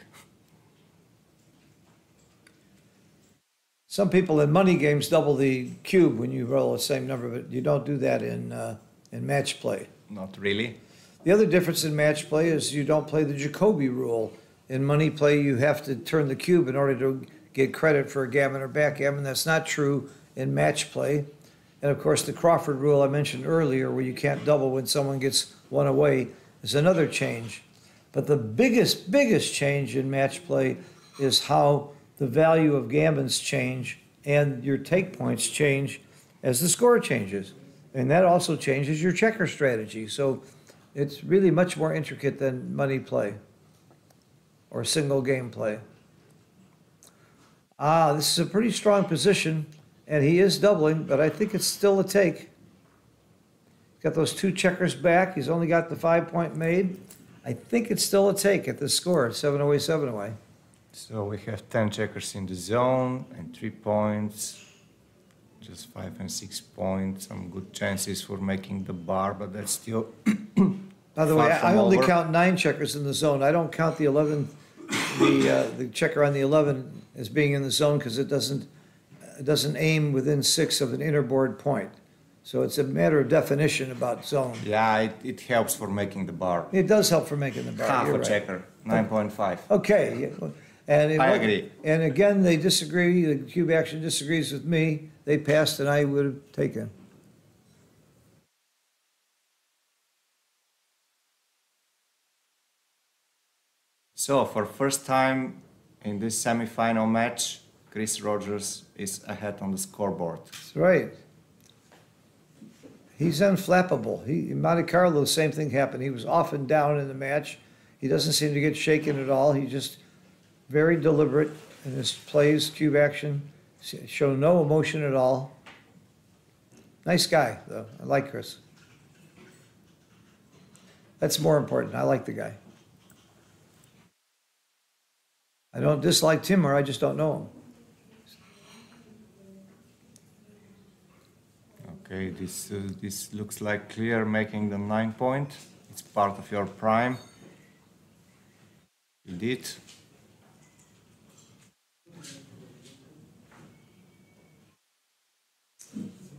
Some people in money games double the cube when you roll the same number, but you don't do that in match play. Not really. The other difference in match play is you don't play the Jacobi rule. In money play, you have to turn the cube in order to get credit for a gammon or backgammon. That's not true in match play. And of course, the Crawford rule I mentioned earlier, where you can't double when someone gets one away, is another change. But the biggest change in match play is how the value of gammons change and your take points change as the score changes. And that also changes your checker strategy. So it's really much more intricate than money play or single game play. This is a pretty strong position, and he is doubling, but I think it's still a take. He's got those 2 checkers back. He's only got the 5-point made. I think it's still a take at this score, 7 away, 7 away. So we have 10 checkers in the zone and 3 points. Just 5 and 6 points. Some good chances for making the bar, but that's still. By the way, I only count 9 checkers in the zone. I don't count the 11, the checker on the 11 as being in the zone because it doesn't aim within 6 of an inner board point. So it's a matter of definition about zone. Yeah, it helps for making the bar. It does help for making the bar. Half You're a right. checker, 9.5. Okay. And I agree. And again, they disagree. The cube action disagrees with me. They passed, and I would have taken. So for first time in this semi-final match, Chris Rogers is ahead on the scoreboard. That's right. He's unflappable. In Monte Carlo, the same thing happened. He was off and down in the match. He doesn't seem to get shaken at all. He's just very deliberate in his plays, cube action, show no emotion at all. Nice guy, though. I like Chris. That's more important. I like the guy. I don't dislike Timur, I just don't know him. Okay, this looks like clear, making the 9 point. It's part of your prime. You did.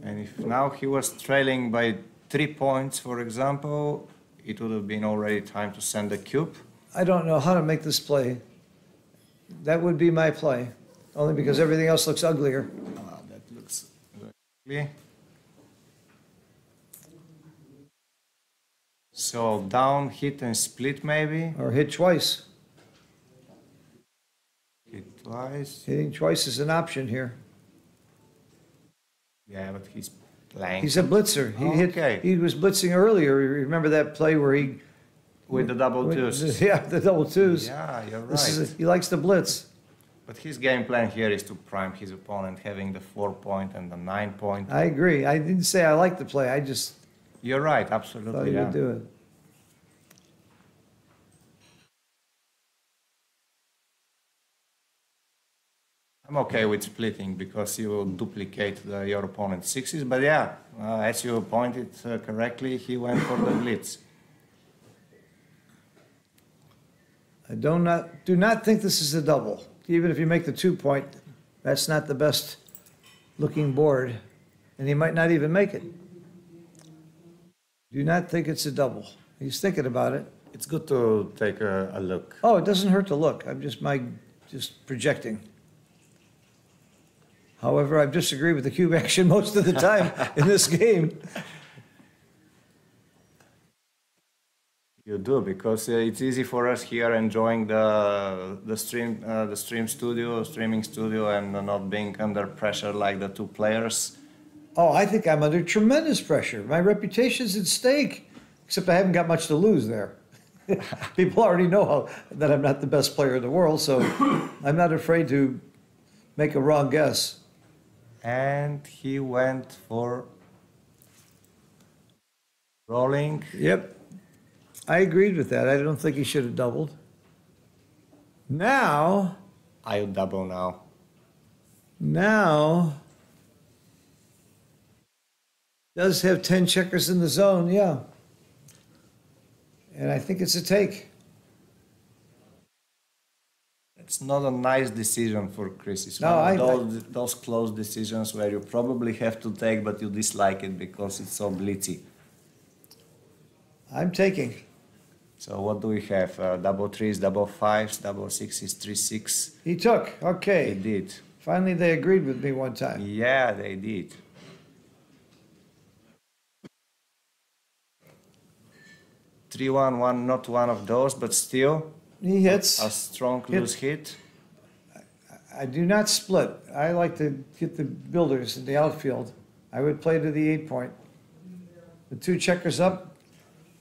And if now he was trailing by 3 points, for example, it would have been already time to send the cube. I don't know how to make this play. That would be my play, only because everything else looks uglier. That looks ugly. So down, hit and split maybe. Or hit twice. Hit twice. Hitting twice is an option here. Yeah, but he's playing. He's a blitzer. Okay. He was blitzing earlier. You remember that play where he... With the double twos. Yeah, the double twos. Yeah, you're right. He likes to blitz. But his game plan here is to prime his opponent, having the 4 point and the 9 point. I agree. I didn't say I like the play. I just You're right, thought absolutely. he Yeah. would do it. I'm okay with splitting because you will duplicate your opponent's sixes. But yeah, as you pointed correctly, he went for the blitz. I do not think this is a double. Even if you make the 2 point, that's not the best looking board. And he might not even make it. Do not think it's a double. He's thinking about it. It's good to take a look. Oh, it doesn't hurt to look. I'm just projecting. However, I disagree with the cube action most of the time in this game. You do, because it's easy for us here enjoying the streaming studio, and not being under pressure like the two players. Oh, I think I'm under tremendous pressure. My reputation's at stake, except I haven't got much to lose there. People already know that I'm not the best player in the world, so I'm not afraid to make a wrong guess. And he went for rolling. Yep. I agreed with that. I don't think he should have doubled. Now, I double now. does have 10 checkers in the zone, yeah. And I think it's a take. It's not a nice decision for Chris. It's No, one of those close decisions where you probably have to take, but you dislike it because it's so blitzy. I'm taking. So what do we have? Double threes, double fives, double sixes, 3-6. He took. Okay. They did. Finally, they agreed with me one time. Yeah, they did. 3-1, not one of those, but still He hits. a strong loose hit. I do not split. I like to get the builders in the outfield. I would play to the 8 point. The 2 checkers up,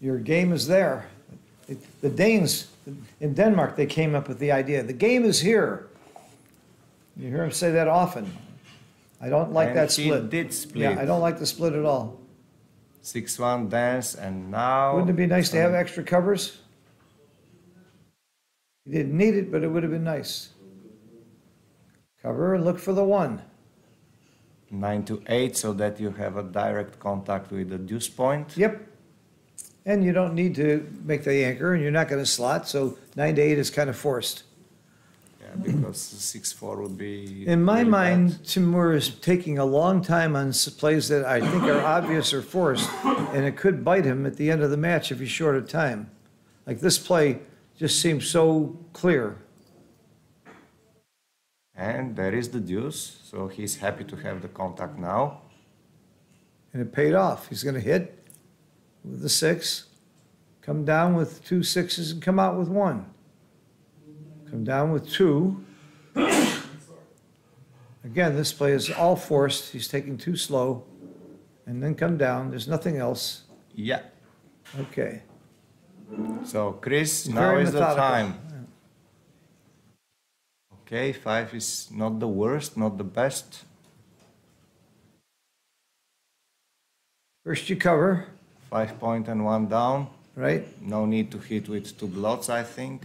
your game is there. The Danes in Denmark, they came up with the idea. The game is here. You hear him say that often. I don't like And that he split. did split. Yeah, I don't like the split at all. 6-1 dance, and now... Wouldn't it be nice to have extra covers? You didn't need it, but it would have been nice. Cover and look for the 1. 9-8, so that you have a direct contact with the deuce point. Yep. And you don't need to make the anchor, and you're not going to slot, so 9-8 is kind of forced. Yeah, because 6-4 would be... In my really mind, bad. Timur is taking a long time on plays that I think are obvious or forced, and it could bite him at the end of the match if he's short of time. Like this play just seems so clear. And there is the deuce, so he's happy to have the contact now. And it paid off. He's going to hit with the 6, come down with 2 6s, and come out with 1. Come down with 2. Again, this play is all forced. He's taking too slow. And then come down. There's nothing else. Yeah. Okay. So, Chris, He's now very is the methodical. time. Okay, 5 is not the worst, not the best. First you cover, 5 point and 1 down. right? No need to hit with 2 blots, I think.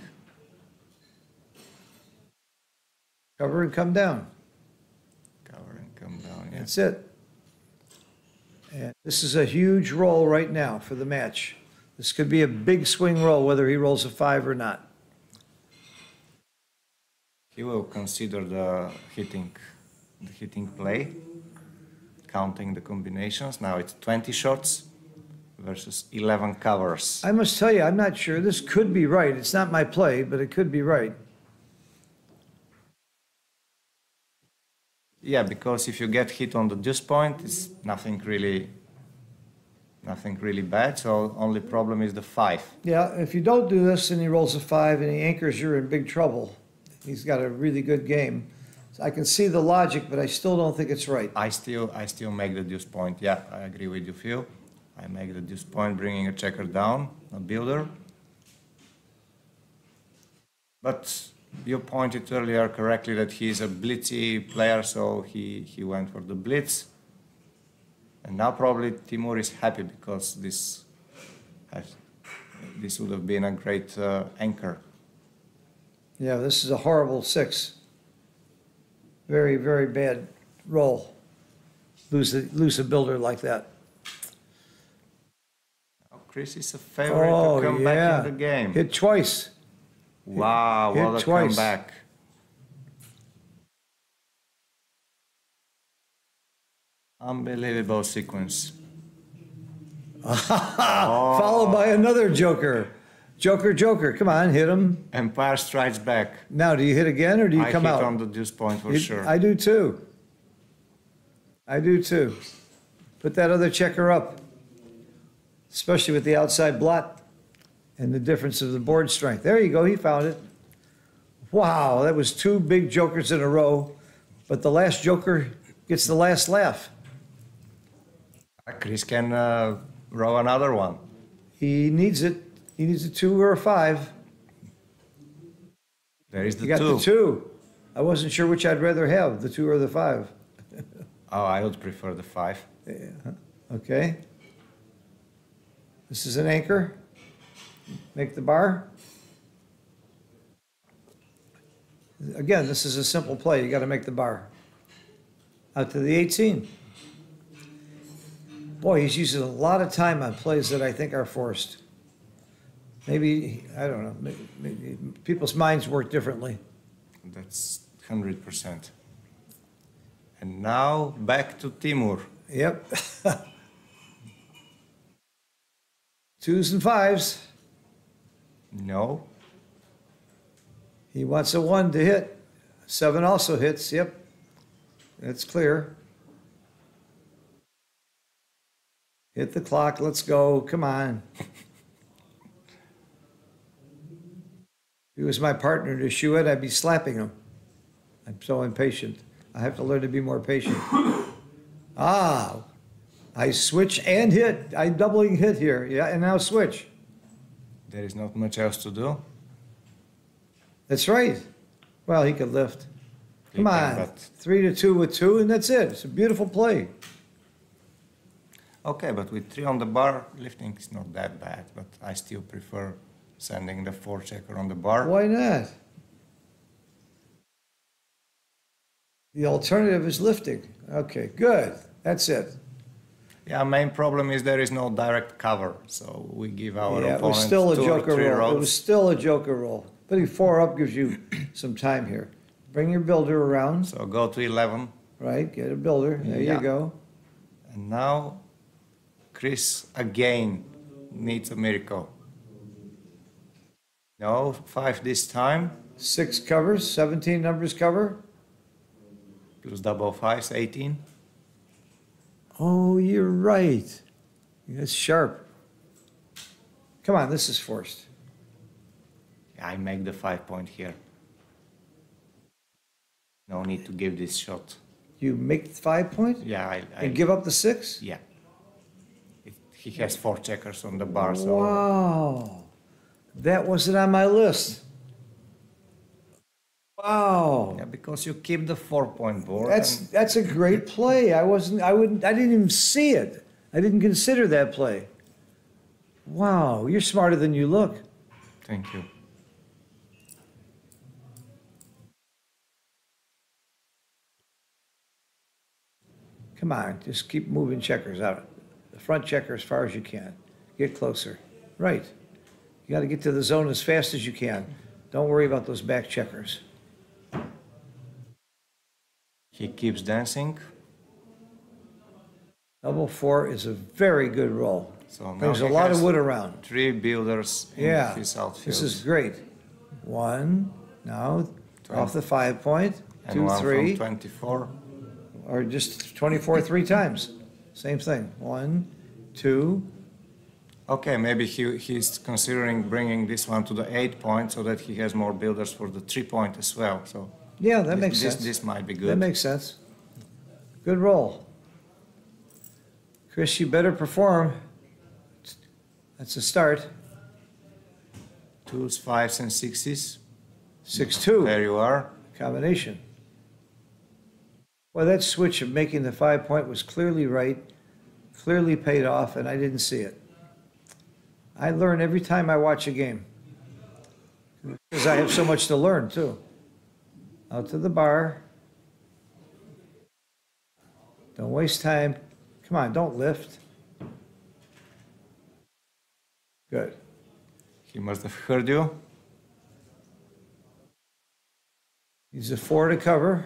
Cover and come down. Cover and come down, yeah. That's it. And this is a huge roll right now for the match. This could be a big swing roll, whether he rolls a 5 or not. He will consider the hitting play, counting the combinations. Now it's 20 shots versus 11 covers. I must tell you, I'm not sure. This could be right. It's not my play, but it could be right. Yeah, because if you get hit on the deuce point, it's nothing really bad. So only problem is the 5. Yeah, if you don't do this and he rolls a 5 and he anchors, you're in big trouble. He's got a really good game. So I can see the logic, but I still don't think it's right. I still make the deuce point. Yeah, I agree with you, Phil. I make the deuce point, bringing a checker down, a builder. But you pointed earlier correctly that he's a blitzy player, so he went for the blitz. And now probably Timur is happy because this would have been a great anchor. Yeah, this is a horrible 6. Very, very bad roll. Lose a builder like that. Now Chris is a favorite to come back in the game. Hit twice. Wow, Hit what a twice. comeback. Unbelievable sequence. Followed by another joker. Joker. Come on, hit him. Empire strikes back. Now, do you hit again or do you come I hit out? on the deuce point for sure. I do too. Put that other checker up, especially with the outside blot and the difference of the board strength. There you go, he found it. Wow, that was 2 big jokers in a row, but the last joker gets the last laugh. Chris can roll another one. He needs it. He needs a 2 or a 5. There is the You got 2. the 2. I wasn't sure which I'd rather have, the 2 or the 5. Oh, I would prefer the 5. Okay. This is an anchor. Make the bar. Again, this is a simple play. You got to make the bar. Out to the 18. Boy, he's using a lot of time on plays that I think are forced. Maybe, I don't know, maybe people's minds work differently. That's 100%. And now back to Timur. Yep. 2s and 5s. No. He wants a 1 to hit. 7 also hits, yep. That's clear. Hit the clock, let's go, come on. If he was my partner to shoe it, I'd be slapping him. I'm so impatient. I have to learn to be more patient. Ah, I switch and hit. I doubling hit here, yeah, and now switch. There is not much else to do. That's right. Well, he could lift. Come He can, on, but- 3 to 2 with 2, and that's it. It's a beautiful play. Okay, but with 3 on the bar, lifting is not that bad, but I still prefer sending the 4 checker on the bar. Why not? The alternative is lifting. Okay, good. That's it. Yeah, main problem is there is no direct cover, so we give our Yeah, it was opponent still a 2 or joker 3 roll. It rolls. was still a joker roll. Putting 4 up gives you some time here. Bring your builder around, So go to 11. right? Get a builder. There Yeah. you go. And now Chris again needs a miracle. No, 5 this time, 6 covers, 17 numbers cover. plus double 5s, 18. Oh, you're right. That's sharp. Come on, this is forced. I make the 5 point here. No need to give this shot. You make 5 points Yeah, and give up the 6? Yeah. He has 4 checkers on the bar, so Wow. That wasn't on my list. Wow. Yeah, because you keep the 4-point board. That's a great play. I didn't even see it. I didn't consider that play. Wow, you're smarter than you look. Thank you. Come on, just keep moving checkers out. The front checker as far as you can. Get closer. Right. You got to get to the zone as fast as you can. Don't worry about those back checkers. He keeps dancing. Double 4 is a very good roll. So now Brings a he lot of has wood around. 3 builders in Yeah, his outfield. this is great. 1, now off the 5-point. And 2, one 3, from 24. or just 24 3 times. Same thing. 1, 2. Okay, maybe he's considering bringing this one to the 8-point so that he has more builders for the 3-point as well. So Yeah, that makes sense. This might be good. That makes sense. Good roll. Chris, you better perform. That's a start. 2s, 5s, and 6s. 6-2. There you are. Combination. Well, that switch of making the 5-point was clearly right, clearly paid off, and I didn't see it. I learn every time I watch a game. Because I have so much to learn, too. Out to the bar. Don't waste time. Come on, don't lift. Good. He must have heard you. He's a 4 to cover.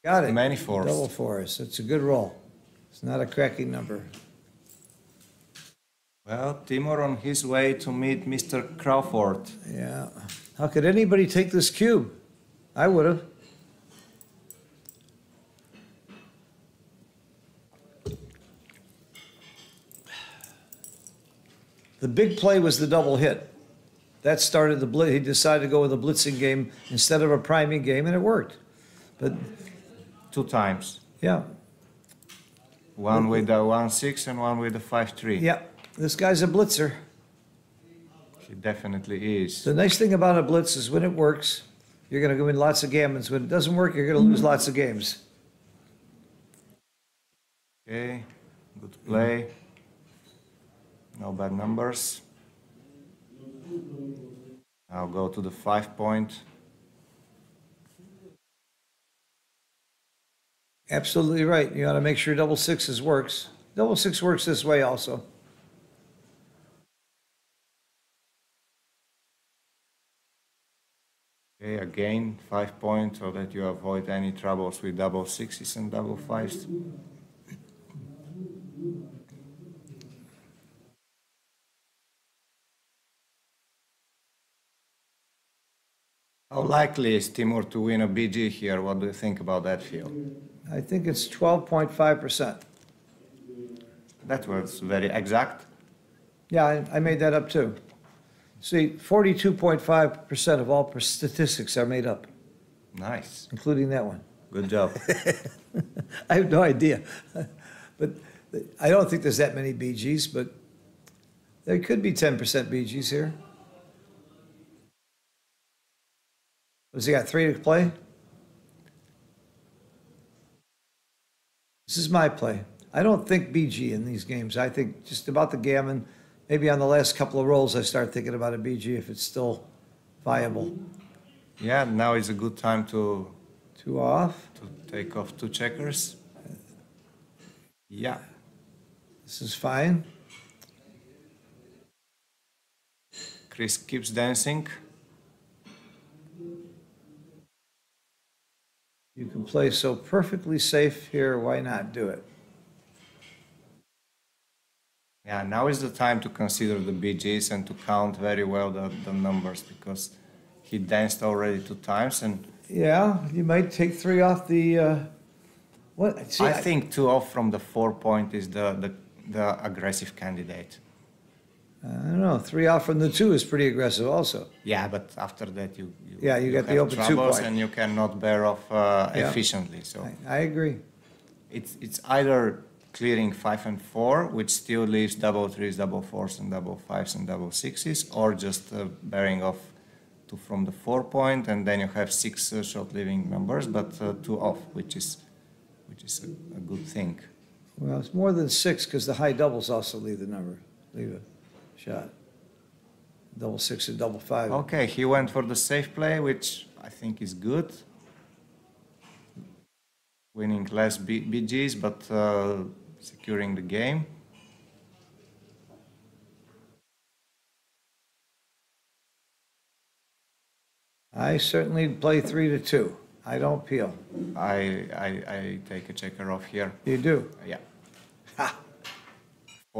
Got it. Many 4s. Double 4s. It's a good roll. It's not a cracking number. Well, Timur on his way to meet Mr. Crawford. Yeah. How could anybody take this cube? I would have. The big play was the double hit. That started the blitz. He decided to go with a blitzing game instead of a priming game, and it worked. But 2 times. yeah, One with the 1-6 and one with the 5-3. yeah, this guy's a blitzer. He definitely is. The nice thing about a blitz is when it works, you're going to win lots of gammons. When it doesn't work, you're going to lose lots of games. Okay, good play. No bad numbers. I'll go to the 5-point. Absolutely right. You got to make sure double sixes works. Double 6 works this way also. Okay, again, 5-point so that you avoid any troubles with double 6s and double 5s. How likely is Timur to win a BG here? What do you think about that field? I think it's 12.5%. That was very exact. Yeah, I made that up too. See, 42.5% of all statistics are made up, Nice. including that one. Good job. I have no idea. But I don't think there's that many BGs, but there could be 10% BGs here. What's he got, 3 to play? This is my play. I don't think BG in these games. I think just about the gammon. Maybe on the last couple of rolls, I start thinking about a BG if it's still viable. Yeah, now is a good time to 2 off. take off 2 checkers. Yeah. This is fine. Chris keeps dancing. You can play so perfectly safe here. Why not do it? Yeah, now is the time to consider the BGs and to count very well the numbers because he danced already 2 times and Yeah, you might take 3 off the, what? See, I think 2 off from the 4-point is the aggressive candidate. I don't know, 3 off from the 2 is pretty aggressive also. Yeah, but after that you Yeah, you got the have open troubles 2-point. and you cannot bear off Yeah. efficiently. So I agree. it's either clearing 5 and 4, which still leaves double threes, double fours, and double fives and double sixes, or just bearing off 2 from the 4 point, and then you have 6 short leaving numbers, but 2 off, which is a good thing. Well, it's more than 6 because the high doubles also leave a shot. Double 6 and double 5. Okay, he went for the safe play, which I think is good. Winning less BGs, but securing the game. I certainly play 3-2. I don't peel. I take a checker off here. You do? Yeah. Ha!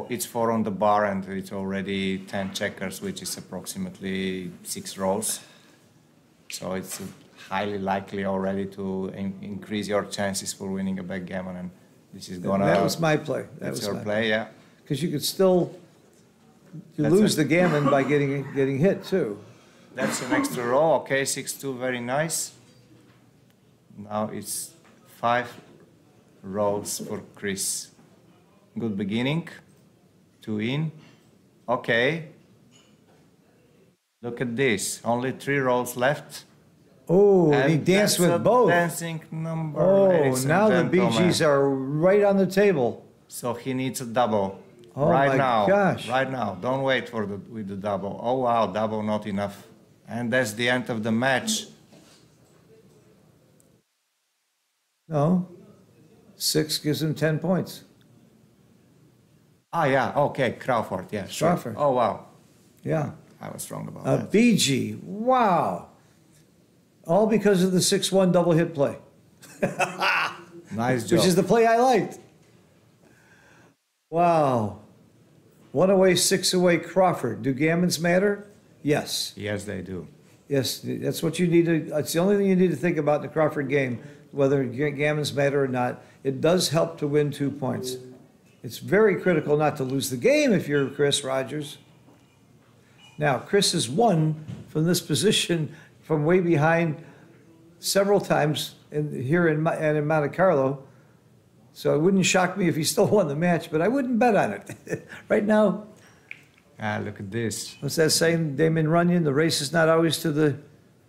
It's 4 on the bar, and it's already 10 checkers, which is approximately 6 rolls. So it's highly likely already to increase your chances for winning a backgammon, and this is gonna. That was my play. That's your play, yeah. Because you could still lose the gammon by getting hit too. That's an extra roll. Okay, 6-2, very nice. Now it's 5 rolls for Chris. Good beginning. 2 in. Okay. Look at this. Only 3 rolls left. Oh, and he danced with both. Dancing number. Oh, now the BGs are right on the table. So he needs a double. Oh right my now. gosh. Right now. Don't wait for with the double. Oh wow, double not enough. And that's the end of the match. No. 6 gives him 10 points. Ah yeah, okay, Crawford, yeah. Sure. Crawford. Oh wow. Yeah. I was wrong about A that. BG. Wow. All because of the 6-1 double hit play. Nice job. Which is the play I liked. Wow. 1 away, 6 away, Crawford. Do gammons matter? Yes. Yes, they do. Yes, that's what you need to, that's the only thing you need to think about in the Crawford game, whether gammons matter or not. It does help to win 2 points. It's very critical not to lose the game if you're Chris Rogers. Now, Chris has won from this position from way behind several times here in Monte Carlo. So it wouldn't shock me if he still won the match, but I wouldn't bet on it. Right now, Ah, look at this. what's that saying, Damon Runyon? The race is not always to the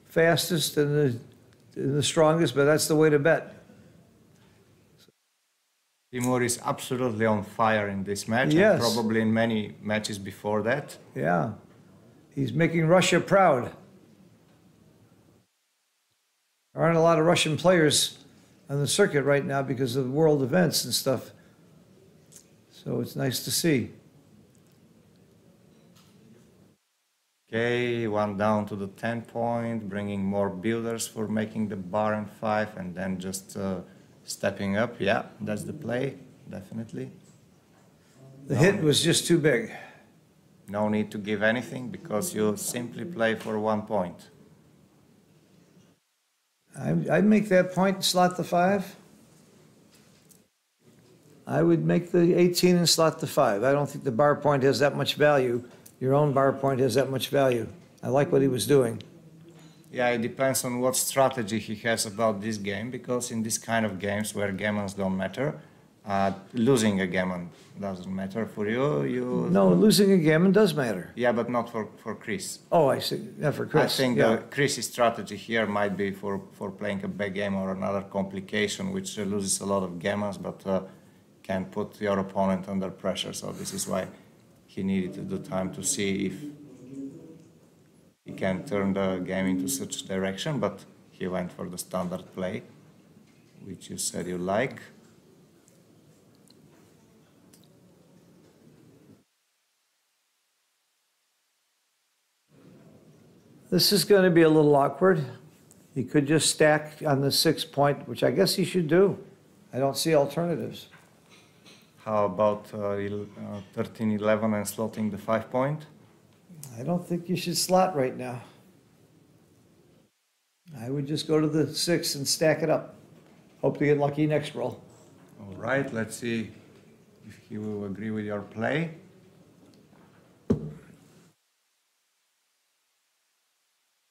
fastest and the strongest, but that's the way to bet. Timur is absolutely on fire in this match, Yes. and probably in many matches before that. Yeah. He's making Russia proud. There aren't a lot of Russian players on the circuit right now because of world events and stuff. So it's nice to see. Okay, 1 down to the 10 point, bringing more builders for making the bar and 5, and then just stepping up. Yeah, that's the play, definitely. The hit was just too big. No need to give anything because you simply play for 1 point. I'd make that point and slot the 5. I would make the 18 and slot the 5. I don't think the bar point has that much value. Your own bar point has that much value. I like what he was doing. Yeah, it depends on what strategy he has about this game, because in this kind of games where gammons don't matter, losing a gammon doesn't matter for you. No, losing a gammon does matter. Yeah, but not for Chris. Oh, I see. Yeah, for Chris. I think yeah. Chris's strategy here might be for playing a back game or another complication, which loses a lot of gammons, but can put your opponent under pressure. So this is why he needed the time to see if he can turn the game into such a direction, but he went for the standard play, which you said you like. This is going to be a little awkward. He could just stack on the 6 point, which I guess he should do. I don't see alternatives. How about 13-11 and slotting the 5 point? I don't think you should slot right now. I would just go to the 6 and stack it up. Hope to get lucky next roll. All right, let's see if he will agree with your play.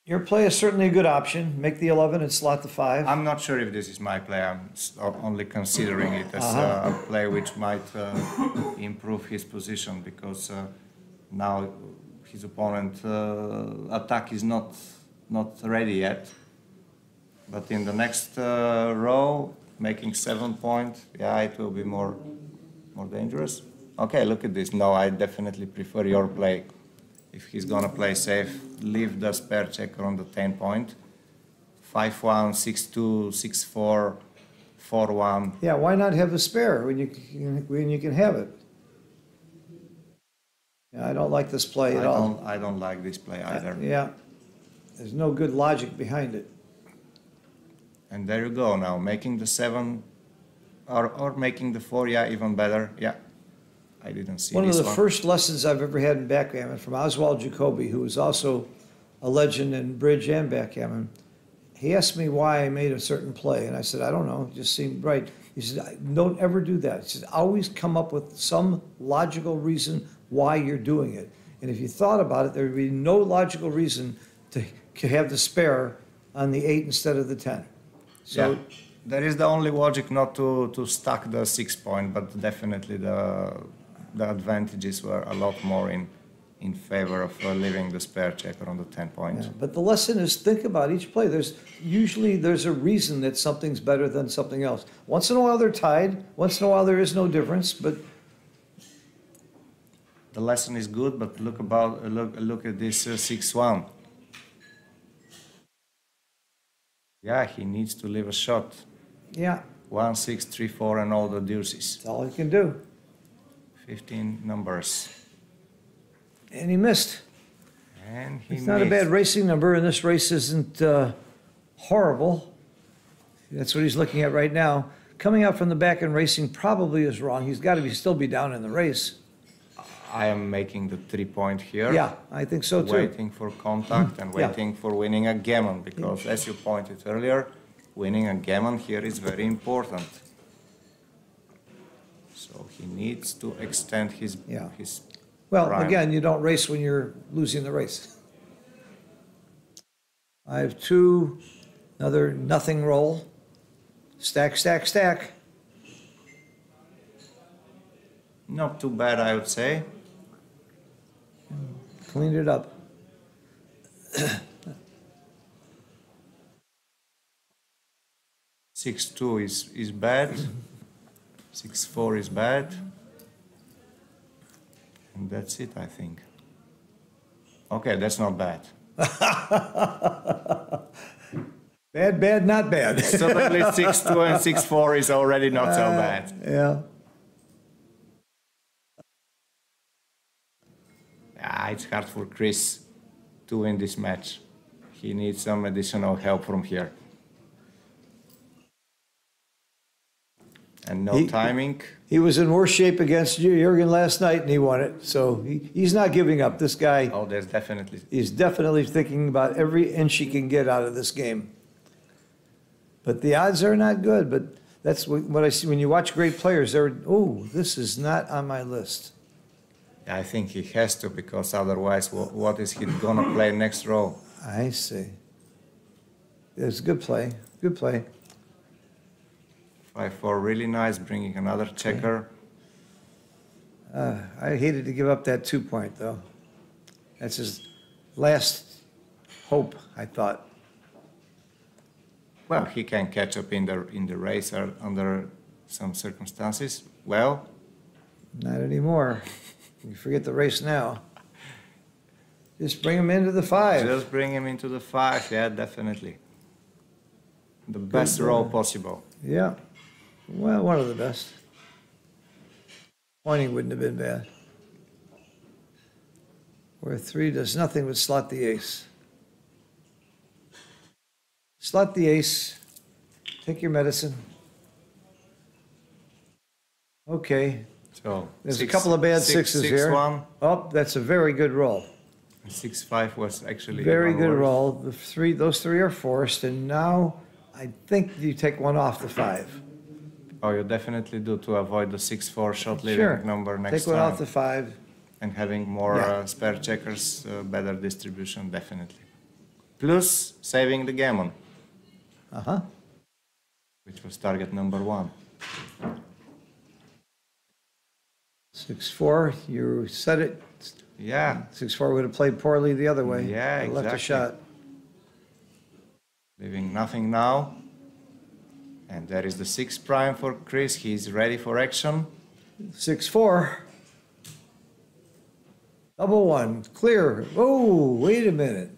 Your play is certainly a good option. Make the 11 and slot the 5. I'm not sure if this is my play. I'm only considering it as a play which might improve his position, because now his opponent attack is not ready yet. But in the next row, making 7 point, yeah, it will be more dangerous. Okay, look at this. No, I definitely prefer your play. If he's gonna play safe, leave the spare checker on the 10 point. 5-1, 6-2, 6-4, 4-1. Yeah, why not have the spare when you can have it? Yeah, I don't like this play at all. I don't like this play either. Yeah, there's no good logic behind it. And there you go now, making the 7 or making the 4, yeah, even better. Yeah, I didn't see One of this the first lessons I've ever had in backgammon from Oswald Jacoby, who was also a legend in bridge and backgammon. He asked me why I made a certain play, and I said, I don't know, it just seemed right. He said, don't ever do that. He said, always come up with some logical reason why you're doing it. And if you thought about it, there would be no logical reason to have the spare on the 8 instead of the 10. So yeah, there is the only logic not to stack the 6 point, but definitely the advantages were a lot more in favor of leaving the spare checker on the 10 point. yeah, but the lesson is think about each play. Usually there's a reason that something's better than something else. Once in a while they're tied. Once in a while there is no difference. But the lesson is good, but look at this 6-1. Yeah, he needs to leave a shot. yeah, 1, 6, 3, 4, and all the deuces. that's all he can do. 15 numbers. And he missed. And he It's not a bad racing number, and this race isn't horrible. That's what he's looking at right now. Coming out from the back and racing probably is wrong. He's got to still be down in the race. I am making the 3 point here. Yeah, I think so too. Waiting for contact and Yeah. waiting for winning a gammon, because as you pointed earlier, winning a gammon here is very important. So he needs to extend his Yeah. his Well, prime. again, you don't race when you're losing the race. I have 2, another nothing roll. Stack, stack, stack. Not too bad, I would say. Cleaned it up. 6-2 is bad. 6-4 is bad. And that's it, I think. Okay, that's not bad. Bad, bad, not bad. Certainly 6-2 and 6-4 is already not so bad. Yeah. It's hard for Chris to win this match. He needs some additional help from here. And no timing. He was in worse shape against Jurgen last night, and he won it. So he's not giving up. This guy, Oh, there's definitely. he's definitely thinking about every inch he can get out of this game. But the odds are not good. But that's what I see when you watch great players. This is not on my list. I think he has to, because otherwise, what is he gonna play next row? I see. It's a good play. Good play. 5-4, really nice, bringing another checker. I hated to give up that 2 point, though. That's his last hope, I thought. Well, he can catch up in the race or under some circumstances. Well, Not anymore. You forget the race now. Just bring him into the 5. just bring him into the 5. Yeah, definitely. The best row possible. Yeah. Well, one of the best. Pointing wouldn't have been bad. Where 3 does nothing but slot the ace. Slot the ace. Take your medicine. Okay. So There's a couple of bad sixes here. 6-1. Oh, that's a very good roll. 6-5 was actually Very even good worse. roll. Those three are forced, and now I think you take one off the 5. Oh, you definitely do, to avoid the 6-4 shot leaving Sure. number next Take one time. off the 5. And having more Yeah. spare checkers, better distribution, definitely. plus saving the gammon, Uh-huh. which was target number 1. 6-4, you said it. Yeah, 6-4 would have played poorly the other way. Yeah, Left a exactly. shot. leaving nothing now. And there is the 6 prime for Chris. He's ready for action. 6-4. Double one, clear. Oh, wait a minute.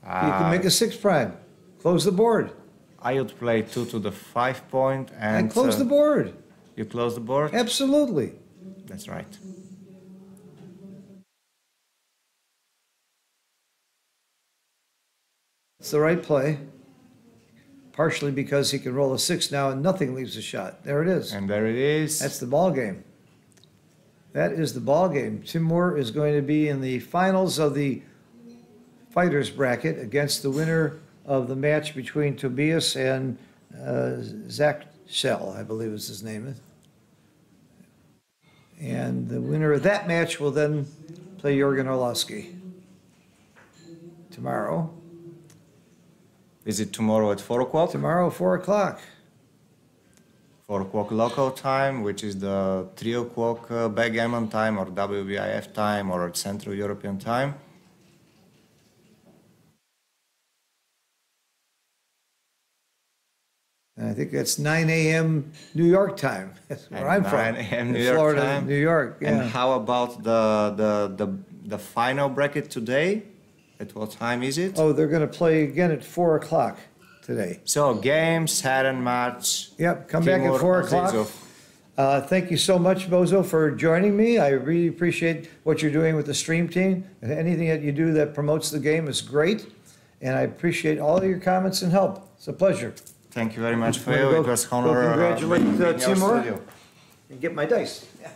You can make a 6 prime. Close the board. I would play 2 to the 5 point And close the board. You close the board? Absolutely. That's right. It's the right play. Partially because he can roll a 6 now and nothing leaves a shot. There it is. And there it is. That's the ball game. That is the ball game. Timur is going to be in the finals of the fighters bracket against the winner of the match between Tobias and Zach Shell, I believe is his name. And the winner of that match will then play Jorgen Orlovsky tomorrow. Is it tomorrow at 4 o'clock? Tomorrow, 4 o'clock. 4 o'clock local time, which is the 3 o'clock backgammon time or WBIF time or Central European time. And I think that's 9 a.m. New York time. That's where I'm from. 9 a.m. New In York Florida, time. New York. Yeah. And how about the final bracket today? At what time is it? Oh, they're going to play again at 4 o'clock today. So game, Saturn match. Yep, come back Timur, at 4 o'clock. Azizov. Thank you so much, Bozo, for joining me. I really appreciate what you're doing with the stream team. Anything that you do that promotes the game is great. And I appreciate all of your comments and help. It's a pleasure. Thank you very much for I'm gonna you. go- It was go honor congratulate, being in your Timur. studio. And get my dice. Yeah.